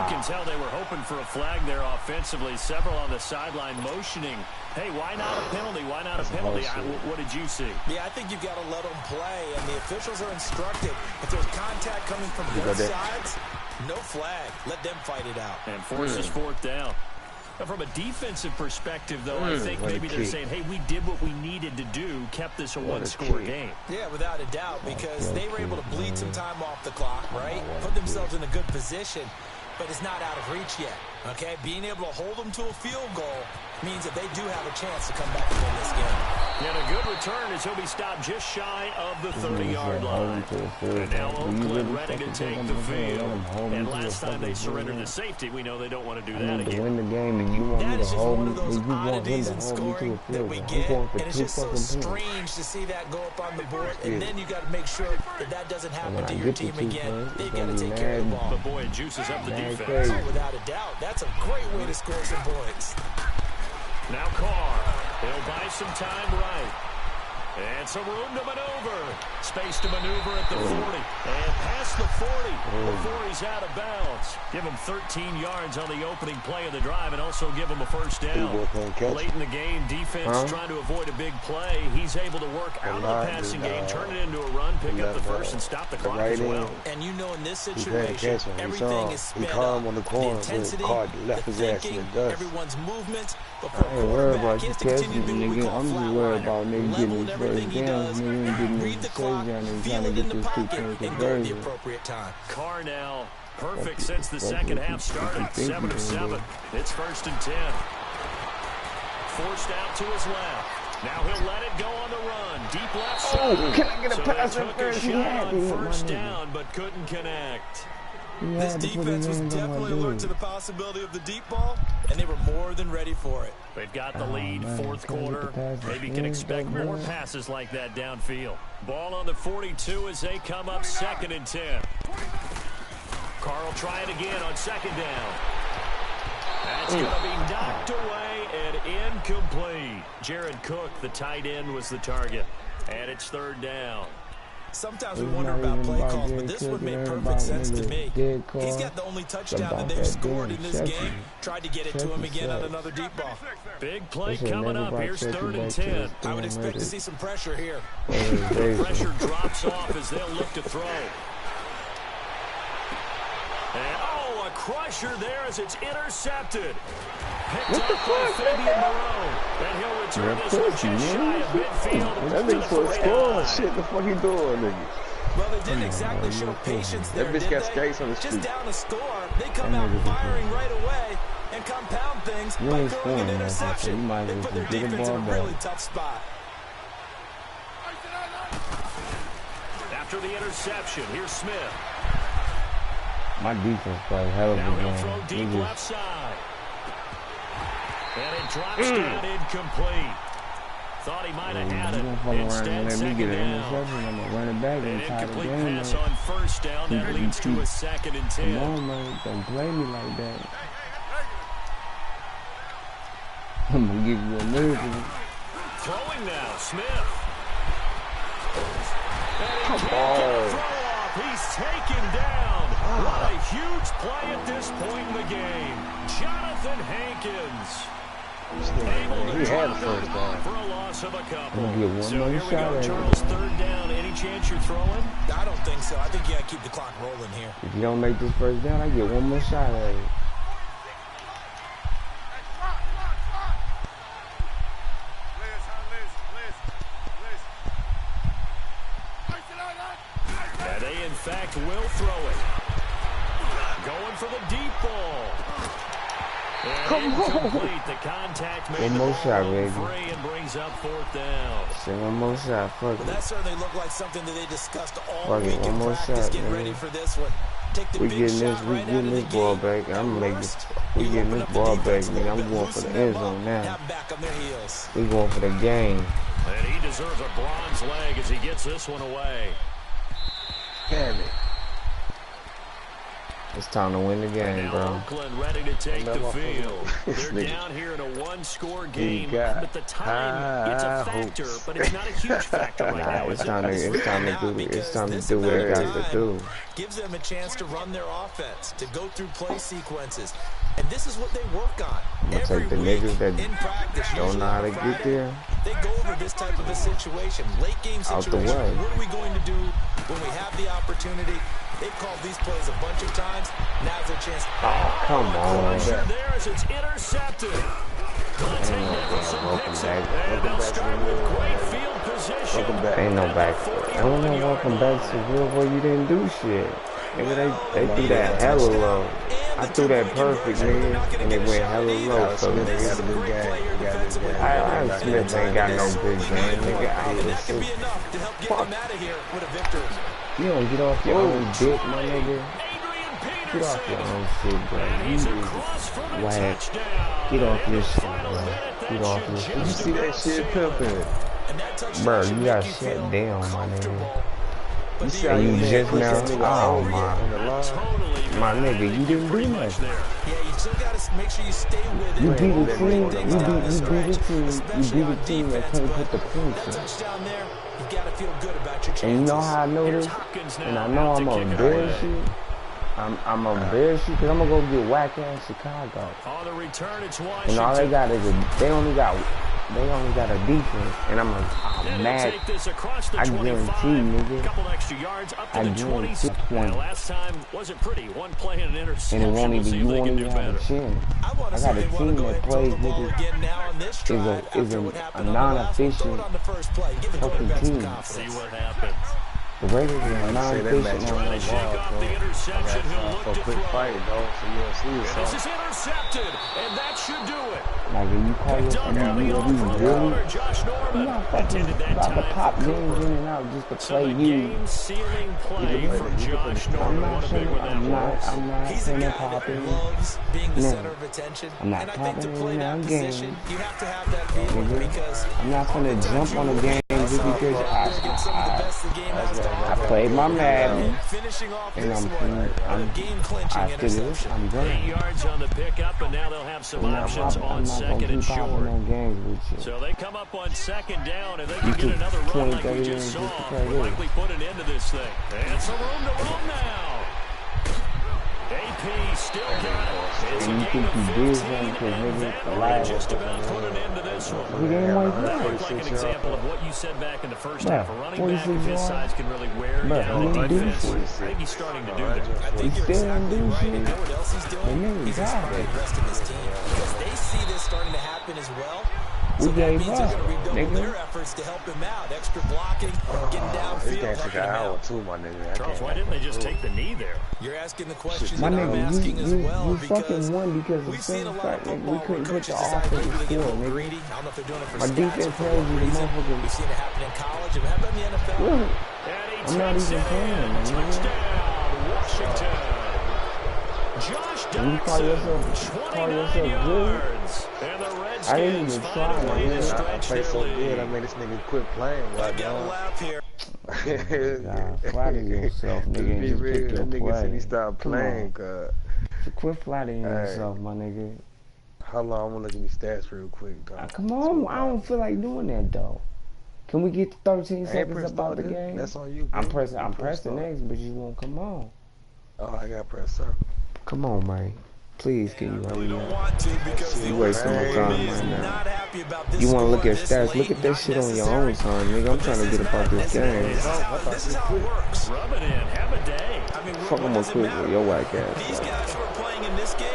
[SPEAKER 1] can tell they were hoping for a flag there offensively. Several on the sideline motioning. Hey, why not a penalty? Why not a penalty? What did you see?
[SPEAKER 2] Yeah, I think you've got to let them play, and the officials are instructed. If there's contact coming from both sides, No flag. Let them fight it out.
[SPEAKER 1] And forces fourth down. Now, from a defensive perspective, though, I think maybe they're saying, hey, we did what we needed to do, kept this a one-score game.
[SPEAKER 2] Yeah, without a doubt, because they were able to bleed some time off the clock, right? Put themselves in a good position, but it's not out of reach yet, okay? Being able to hold them to a field goal means that they do have a chance to come back and win this game.
[SPEAKER 1] And a good return as he'll be stopped just shy of the 30-yard line. And now Oakland ready to take the field. And last time they surrendered the safety, we know they don't want to do that again.
[SPEAKER 4] To win the game, and you want
[SPEAKER 2] That
[SPEAKER 4] me
[SPEAKER 2] is
[SPEAKER 4] to
[SPEAKER 2] just
[SPEAKER 4] hold
[SPEAKER 2] one
[SPEAKER 4] me,
[SPEAKER 2] of those
[SPEAKER 4] you want him
[SPEAKER 2] oddities
[SPEAKER 4] to
[SPEAKER 2] in
[SPEAKER 4] hold me to a
[SPEAKER 2] scoring
[SPEAKER 4] field
[SPEAKER 2] that we
[SPEAKER 4] goal.
[SPEAKER 2] get,
[SPEAKER 4] I'm going for
[SPEAKER 2] and it's
[SPEAKER 4] 2
[SPEAKER 2] just so
[SPEAKER 4] fucking points.
[SPEAKER 2] strange to see that go up on the board, and then you got to make sure that that doesn't happen to your team again. They've got to take care of the ball.
[SPEAKER 1] But boy, it juices up the defense.
[SPEAKER 2] Oh, without a doubt, that's a great way to score some points.
[SPEAKER 1] Now Carr. He'll buy some time right. And some room to maneuver. Space to maneuver at the 40. And past the 40 before he's out of bounds. Give him 13 yards on the opening play of the drive and also give him a first down. Late in the game, defense trying to avoid a big play. He's able to work out of the passing game, turn it into a run, pick up the first, and stop the clock as well.
[SPEAKER 2] And you know in this situation, everything is sped up. The intensity, the thinking, everyone's movements. But for a quarterback, he has to continue to do what we call flatliner. Leveled everything he does, read the clock, feel it in the pocket, and go at the appropriate time.
[SPEAKER 1] Carr now perfect since the second half started. 7-7. It's 1st and 10. Forced out to his left. Now he'll let it go on the run. Deep left side.
[SPEAKER 4] Can I get a
[SPEAKER 1] So
[SPEAKER 4] pass
[SPEAKER 1] they took a shot on first down, but couldn't connect.
[SPEAKER 2] This defense was definitely alert to the possibility of the deep ball, and they were more than ready for it.
[SPEAKER 1] They've got the lead, fourth quarter. Maybe can expect more passes like that downfield. Ball on the 42 as they come up 2nd and 10. Carl try it again on 2nd down. That's going to be knocked away and incomplete. Jared Cook, the tight end, was the target. And it's 3rd down.
[SPEAKER 2] Sometimes we wonder about play calls, but this one made perfect sense to me. He's got the only touchdown that they've scored in this game. Tried to get it to him again on another deep ball.
[SPEAKER 1] Big play coming up. Here's 3rd and 10.
[SPEAKER 2] I would expect to see some pressure here.
[SPEAKER 1] The pressure drops off as they'll look to throw. And, oh, a crusher there as it's intercepted. Picked up by Fabian Moreau. And he'll return this one just shy of midfield.
[SPEAKER 5] That nigga for a score. Shit, the fuck he doing, nigga?
[SPEAKER 2] Well, they didn't exactly show patience there,
[SPEAKER 5] That bitch got skates on the street.
[SPEAKER 2] Just down a score, they come out firing right away and compound things by throwing an interception. They put their defense in a really tough spot.
[SPEAKER 1] After the interception, here's Smith.
[SPEAKER 4] My defense played hell of a game.
[SPEAKER 1] Now he'll throw deep left side. And it drops down incomplete. Thought he might have had it. Instead, 2nd down. An incomplete pass on 1st down. That leads to a 2nd and 10.
[SPEAKER 4] Come on, man. Don't play me like that. I'm going to give you a miracle.
[SPEAKER 1] Throwing now, Smith.
[SPEAKER 5] Come on.
[SPEAKER 1] He's taken down. What a huge play at this point in the game. Jonathan Hankins.
[SPEAKER 5] He had the first down.
[SPEAKER 1] For a loss of a couple.
[SPEAKER 4] Get
[SPEAKER 1] So here we go, Charles, 3rd down. Any chance you're throwing?
[SPEAKER 2] I don't think so. I think you got to keep the clock rolling here.
[SPEAKER 4] If you don't make this first down, I get one more shot at it.
[SPEAKER 1] And they, in fact, will throw it. Going for the deep ball.
[SPEAKER 4] Come on.
[SPEAKER 1] The contact made
[SPEAKER 4] One more shot, baby.
[SPEAKER 1] Free and brings up 4th down.
[SPEAKER 4] Say one more shot. Fuck
[SPEAKER 2] Well,
[SPEAKER 4] it.
[SPEAKER 2] that certainly looked like something that they discussed all
[SPEAKER 4] Fuck it,
[SPEAKER 2] week
[SPEAKER 4] one
[SPEAKER 2] in
[SPEAKER 4] more
[SPEAKER 2] practice,
[SPEAKER 4] shot,
[SPEAKER 2] getting
[SPEAKER 4] man.
[SPEAKER 2] ready for this one. Take the
[SPEAKER 4] We
[SPEAKER 2] big
[SPEAKER 4] getting
[SPEAKER 2] shot
[SPEAKER 4] this, we
[SPEAKER 2] right out
[SPEAKER 4] getting
[SPEAKER 2] of the
[SPEAKER 4] this ball
[SPEAKER 2] gate.
[SPEAKER 4] back. I'm
[SPEAKER 2] At
[SPEAKER 4] making
[SPEAKER 2] worst,
[SPEAKER 4] we
[SPEAKER 2] you
[SPEAKER 4] getting
[SPEAKER 2] open
[SPEAKER 4] this
[SPEAKER 2] up the
[SPEAKER 4] ball back,
[SPEAKER 2] defense a
[SPEAKER 4] nigga.
[SPEAKER 2] little
[SPEAKER 4] I'm
[SPEAKER 2] bit,
[SPEAKER 4] going for the
[SPEAKER 2] loosen
[SPEAKER 4] end
[SPEAKER 2] them
[SPEAKER 4] zone
[SPEAKER 2] up,
[SPEAKER 4] now.
[SPEAKER 2] have them back on their heels.
[SPEAKER 4] We going for the game.
[SPEAKER 1] And he deserves a bronze leg as he gets this one away.
[SPEAKER 5] Damn it.
[SPEAKER 4] It's time to win the game, bro.
[SPEAKER 1] Oakland ready to take the field. They're down here in a one-score game. But the time, it's a factor, but it's not a huge factor right now.
[SPEAKER 4] It's time to do what it got to do.
[SPEAKER 2] Gives them a chance to run their offense, to go through play sequences. And this is what they work on.
[SPEAKER 4] I'm gonna
[SPEAKER 2] Every
[SPEAKER 4] take the
[SPEAKER 2] week
[SPEAKER 4] niggas that
[SPEAKER 2] in practice,
[SPEAKER 4] don't know how to
[SPEAKER 2] usually on
[SPEAKER 4] get there
[SPEAKER 2] Friday, they go over this type of a situation, late game
[SPEAKER 4] out
[SPEAKER 2] situation.
[SPEAKER 4] the way.
[SPEAKER 2] What are we going to do when we have the opportunity? They've called these plays a bunch of times. Now's their chance.
[SPEAKER 4] Oh, come on.
[SPEAKER 1] There as it's intercepted.
[SPEAKER 4] Welcome back.
[SPEAKER 1] Welcome back.
[SPEAKER 4] Ain't no back. I don't know. Welcome back to real boy. You didn't do shit. Nigga, they threw that hella low. I threw that perfect, nigga, and they went hella low. So
[SPEAKER 5] Smith got a good game.
[SPEAKER 4] I Smith ain't got no big game, nigga. Fuck. You don't get off your own dick, my nigga. Get off your own shit, bro. You is whack. Get off your shit, bro. Get off your shit.
[SPEAKER 5] You see that shit pimping?
[SPEAKER 4] Bro, you got shut down, my nigga.
[SPEAKER 5] You see
[SPEAKER 4] And you just now, oh my nigga, you didn't do nothing.
[SPEAKER 2] Yeah, you still got to make sure you stay with it.
[SPEAKER 4] You beat the team, you beat the team that can't put the points in.
[SPEAKER 2] Touchdown there, you got to feel good about your chances.
[SPEAKER 4] And you know how I know this? And I know I'm gonna embarrass you. I'm gonna embarrass you because I'm gonna go get whack ass Chicago.
[SPEAKER 1] On the return, it's Washington.
[SPEAKER 4] And all they got is they only got a defense, and I'm mad. I guarantee, nigga. I guarantee 20.
[SPEAKER 1] Last time wasn't pretty. One play and an interception.
[SPEAKER 4] And it won't even, you won't even have a chin. I got a team that plays, nigga, is a non-efficient fucking team.
[SPEAKER 1] See what happens.
[SPEAKER 4] The Raiders are non-efficient on the ball, bro.
[SPEAKER 5] For a quick fight, though, so you'll see it.
[SPEAKER 1] This is intercepted, and that should do it.
[SPEAKER 4] Like, if you call yourself, you not fucking about to pop games in and out just to play you.
[SPEAKER 1] Game-sealing play from Josh Norman. What a big one that was.
[SPEAKER 4] I'm not saying popping. No. I'm not popping in that game. I'm not gonna jump on a game just because I played my Madden, and after this, I'm done.
[SPEAKER 1] 8 yards on the pickup, and now they'll have some options on second and short. So they come up on second down, and they can get another run like we just saw. We'll likely put an end to this thing. And some room to run now. AP still got it. It's a
[SPEAKER 4] And you think he did something because nigga
[SPEAKER 1] just about put an end to this one.
[SPEAKER 4] He didn't want
[SPEAKER 1] That
[SPEAKER 4] to
[SPEAKER 1] looked like an example of what you said back in the first half. A running back
[SPEAKER 4] 46
[SPEAKER 1] of his size can really wear down
[SPEAKER 4] he
[SPEAKER 1] the
[SPEAKER 4] didn't do
[SPEAKER 1] defense.
[SPEAKER 4] shit.
[SPEAKER 1] I think he's starting to do that.
[SPEAKER 4] He still didn't do shit.
[SPEAKER 2] You know what else he's doing?
[SPEAKER 4] The nigga
[SPEAKER 2] He's
[SPEAKER 4] got
[SPEAKER 2] inspiring
[SPEAKER 4] it.
[SPEAKER 2] the rest of his team because they see this starting to happen as well.
[SPEAKER 4] We
[SPEAKER 2] So that
[SPEAKER 4] gave
[SPEAKER 2] means they're
[SPEAKER 4] up,
[SPEAKER 2] going to redouble
[SPEAKER 4] nigga.
[SPEAKER 2] their efforts to help him out. Extra blocking, getting
[SPEAKER 5] This
[SPEAKER 2] downfield,
[SPEAKER 5] game took
[SPEAKER 2] helping
[SPEAKER 5] an
[SPEAKER 2] him
[SPEAKER 5] hour
[SPEAKER 2] out.
[SPEAKER 5] too, my nigga.
[SPEAKER 1] Charles, why didn't they just take the knee there?
[SPEAKER 2] You're asking the question
[SPEAKER 4] My
[SPEAKER 2] that I'm
[SPEAKER 4] nigga,
[SPEAKER 2] asking as well
[SPEAKER 4] you
[SPEAKER 2] because
[SPEAKER 4] fucking won because of
[SPEAKER 2] we've seen a
[SPEAKER 4] the
[SPEAKER 2] lot
[SPEAKER 4] fact
[SPEAKER 2] of
[SPEAKER 4] that we
[SPEAKER 2] football where
[SPEAKER 4] couldn't put
[SPEAKER 2] coaches
[SPEAKER 4] the
[SPEAKER 2] decide
[SPEAKER 4] offense
[SPEAKER 2] maybe to get a
[SPEAKER 4] score,
[SPEAKER 2] little
[SPEAKER 4] nigga.
[SPEAKER 2] greedy. I don't know if they're doing it for
[SPEAKER 4] My
[SPEAKER 2] stats
[SPEAKER 4] defense
[SPEAKER 2] or
[SPEAKER 4] tells
[SPEAKER 2] whatever
[SPEAKER 4] you the
[SPEAKER 2] reason.
[SPEAKER 4] motherfucking-
[SPEAKER 2] We've seen it happen in college. It happened in the NFL.
[SPEAKER 4] Look,
[SPEAKER 1] And he
[SPEAKER 4] I'm not
[SPEAKER 1] takes
[SPEAKER 4] even
[SPEAKER 1] it
[SPEAKER 4] playing,
[SPEAKER 1] in.
[SPEAKER 4] man, nigga.
[SPEAKER 1] Touchdown, Washington. Josh
[SPEAKER 4] And you call yourself
[SPEAKER 1] 29
[SPEAKER 4] good?
[SPEAKER 1] yards. And the
[SPEAKER 4] I didn't
[SPEAKER 1] Redskins
[SPEAKER 4] even try,
[SPEAKER 1] find a way
[SPEAKER 4] man.
[SPEAKER 1] to
[SPEAKER 5] I
[SPEAKER 1] stretch
[SPEAKER 5] play
[SPEAKER 1] their
[SPEAKER 5] so good, I
[SPEAKER 1] lead.
[SPEAKER 5] made this nigga quit playing.
[SPEAKER 2] I got a laugh here.
[SPEAKER 4] Nah, flatter yourself, nigga, and
[SPEAKER 5] Be
[SPEAKER 4] just
[SPEAKER 5] real,
[SPEAKER 4] pick your
[SPEAKER 5] that nigga said he
[SPEAKER 4] play.
[SPEAKER 5] stopped
[SPEAKER 4] Come
[SPEAKER 5] playing,
[SPEAKER 4] on.
[SPEAKER 5] cuz.
[SPEAKER 4] So quit flattering yourself, my nigga.
[SPEAKER 5] How long? I'm gonna look at these stats real quick, dog.
[SPEAKER 4] Come on, I don't feel like doing that though. Can we get to 13
[SPEAKER 5] I ain't
[SPEAKER 4] seconds
[SPEAKER 5] pressed
[SPEAKER 4] about the
[SPEAKER 5] start,
[SPEAKER 4] game?
[SPEAKER 5] That's on you.
[SPEAKER 4] I'm
[SPEAKER 5] bro.
[SPEAKER 4] pressing
[SPEAKER 5] You pressed
[SPEAKER 4] X, but you won't come on.
[SPEAKER 5] Oh, I got press circle.
[SPEAKER 4] Come on, man. Please, can you hurry up?
[SPEAKER 2] Want to because
[SPEAKER 4] You wasting my time
[SPEAKER 2] is
[SPEAKER 4] right now.
[SPEAKER 2] not happy about this
[SPEAKER 4] You want to look
[SPEAKER 2] score
[SPEAKER 4] at
[SPEAKER 2] this
[SPEAKER 4] stats?
[SPEAKER 2] late,
[SPEAKER 4] Look at that
[SPEAKER 2] not
[SPEAKER 4] shit on your
[SPEAKER 2] necessary.
[SPEAKER 4] own time, nigga. I'm trying to get up out this game.
[SPEAKER 2] This is how it works.
[SPEAKER 1] Rub it in. Have a day.
[SPEAKER 2] I mean,
[SPEAKER 4] Fuck,
[SPEAKER 2] what
[SPEAKER 4] I'm gonna
[SPEAKER 2] does it
[SPEAKER 4] quit
[SPEAKER 2] matter?
[SPEAKER 4] with your whack
[SPEAKER 2] These
[SPEAKER 4] ass.
[SPEAKER 2] guys who are playing in this game,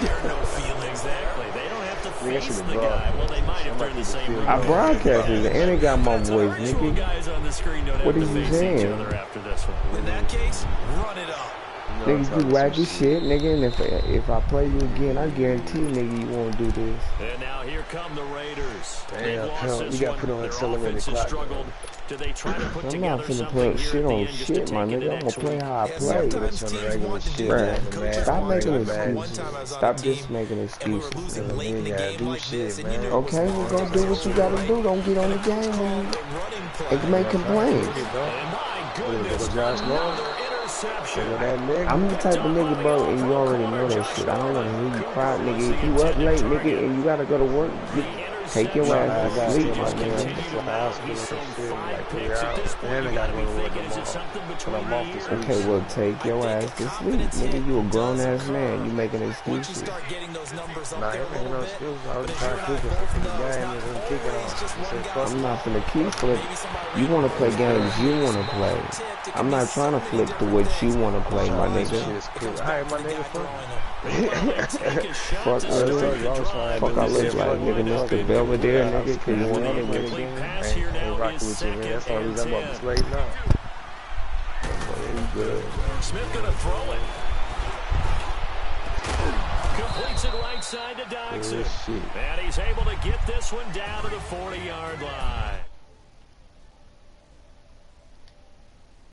[SPEAKER 2] there are no feelings there.
[SPEAKER 1] Exactly. They don't have to
[SPEAKER 5] Nigga,
[SPEAKER 1] face
[SPEAKER 5] should've
[SPEAKER 1] the
[SPEAKER 5] brought
[SPEAKER 1] guy. Well, they might if they're in the same room.
[SPEAKER 4] I broadcasted it, and it got my voice,
[SPEAKER 1] Virtual
[SPEAKER 4] nigga.
[SPEAKER 1] guys on the screen don't
[SPEAKER 4] What
[SPEAKER 1] have
[SPEAKER 4] is
[SPEAKER 1] to
[SPEAKER 4] he
[SPEAKER 1] face each
[SPEAKER 4] saying?
[SPEAKER 1] other after this one.
[SPEAKER 2] In that case, run it up.
[SPEAKER 4] Nigga, you wacky shit, nigga, and if I play you again, I guarantee, nigga, you won't do this.
[SPEAKER 1] And now here come the Raiders. They've
[SPEAKER 5] Damn,
[SPEAKER 1] lost
[SPEAKER 5] Kel,
[SPEAKER 1] this
[SPEAKER 5] you gotta
[SPEAKER 1] one.
[SPEAKER 5] put on
[SPEAKER 1] Their
[SPEAKER 5] accelerated
[SPEAKER 1] offense has
[SPEAKER 5] clock,
[SPEAKER 1] struggled. Do they try to put
[SPEAKER 4] I'm
[SPEAKER 1] together
[SPEAKER 4] not finna
[SPEAKER 1] something
[SPEAKER 4] put
[SPEAKER 1] here
[SPEAKER 4] shit
[SPEAKER 1] at the
[SPEAKER 4] on
[SPEAKER 1] end just to
[SPEAKER 4] shit,
[SPEAKER 1] take
[SPEAKER 4] my
[SPEAKER 1] it
[SPEAKER 4] nigga.
[SPEAKER 1] the
[SPEAKER 4] I'm gonna
[SPEAKER 1] next
[SPEAKER 4] play
[SPEAKER 1] week?
[SPEAKER 4] how I
[SPEAKER 2] Yeah,
[SPEAKER 4] play.
[SPEAKER 2] sometimes
[SPEAKER 5] That's
[SPEAKER 2] teams
[SPEAKER 5] on the regular
[SPEAKER 2] want to
[SPEAKER 5] shit,
[SPEAKER 2] do
[SPEAKER 4] Bruh,
[SPEAKER 2] that.
[SPEAKER 5] man.
[SPEAKER 2] Coaches
[SPEAKER 4] stop
[SPEAKER 2] want
[SPEAKER 4] making
[SPEAKER 2] to.
[SPEAKER 4] excuses.
[SPEAKER 2] One time I was on
[SPEAKER 4] Stop
[SPEAKER 2] the
[SPEAKER 4] just
[SPEAKER 2] team,
[SPEAKER 4] making
[SPEAKER 2] and we were
[SPEAKER 4] excuses.
[SPEAKER 2] losing late in
[SPEAKER 5] You
[SPEAKER 2] the
[SPEAKER 5] gotta
[SPEAKER 2] game
[SPEAKER 5] do
[SPEAKER 2] like
[SPEAKER 5] shit,
[SPEAKER 2] this, and you
[SPEAKER 5] man.
[SPEAKER 2] knew it was
[SPEAKER 4] Okay, well, go
[SPEAKER 2] hard
[SPEAKER 4] do what you gotta do. Don't get on the
[SPEAKER 2] Coach
[SPEAKER 4] game
[SPEAKER 2] called
[SPEAKER 4] and
[SPEAKER 2] the running play.
[SPEAKER 4] make complaints.
[SPEAKER 1] And my goodness,
[SPEAKER 5] Josh Norman.
[SPEAKER 1] another interception.
[SPEAKER 5] That nigga.
[SPEAKER 4] I'm the type of nigga, bro, and you already know that shit. I don't wanna hear you cry, nigga. If you up late, nigga, and you gotta go to work, take your ass to sleep, my nigga. Okay, well, take your ass to sleep, nigga. You a grown ass man. You making excuses.
[SPEAKER 5] Nah, you making no excuse. I was trying to kick it from the game and kick it off.
[SPEAKER 4] I'm not finna keep it. You wanna play games you wanna play. I'm not trying to flip to what you want to play, my nigga.
[SPEAKER 5] Alright, my nigga,
[SPEAKER 4] Fuck, I look like, nigga, Mr. Belvedere, nigga, cause you want to win the game.
[SPEAKER 5] Ain't rocking with you, man. That's all reason I'm about to slay now. Good.
[SPEAKER 1] Smith gonna throw it. Completes it right side to Dodson. And he's able to get this one down to the 40-yard line.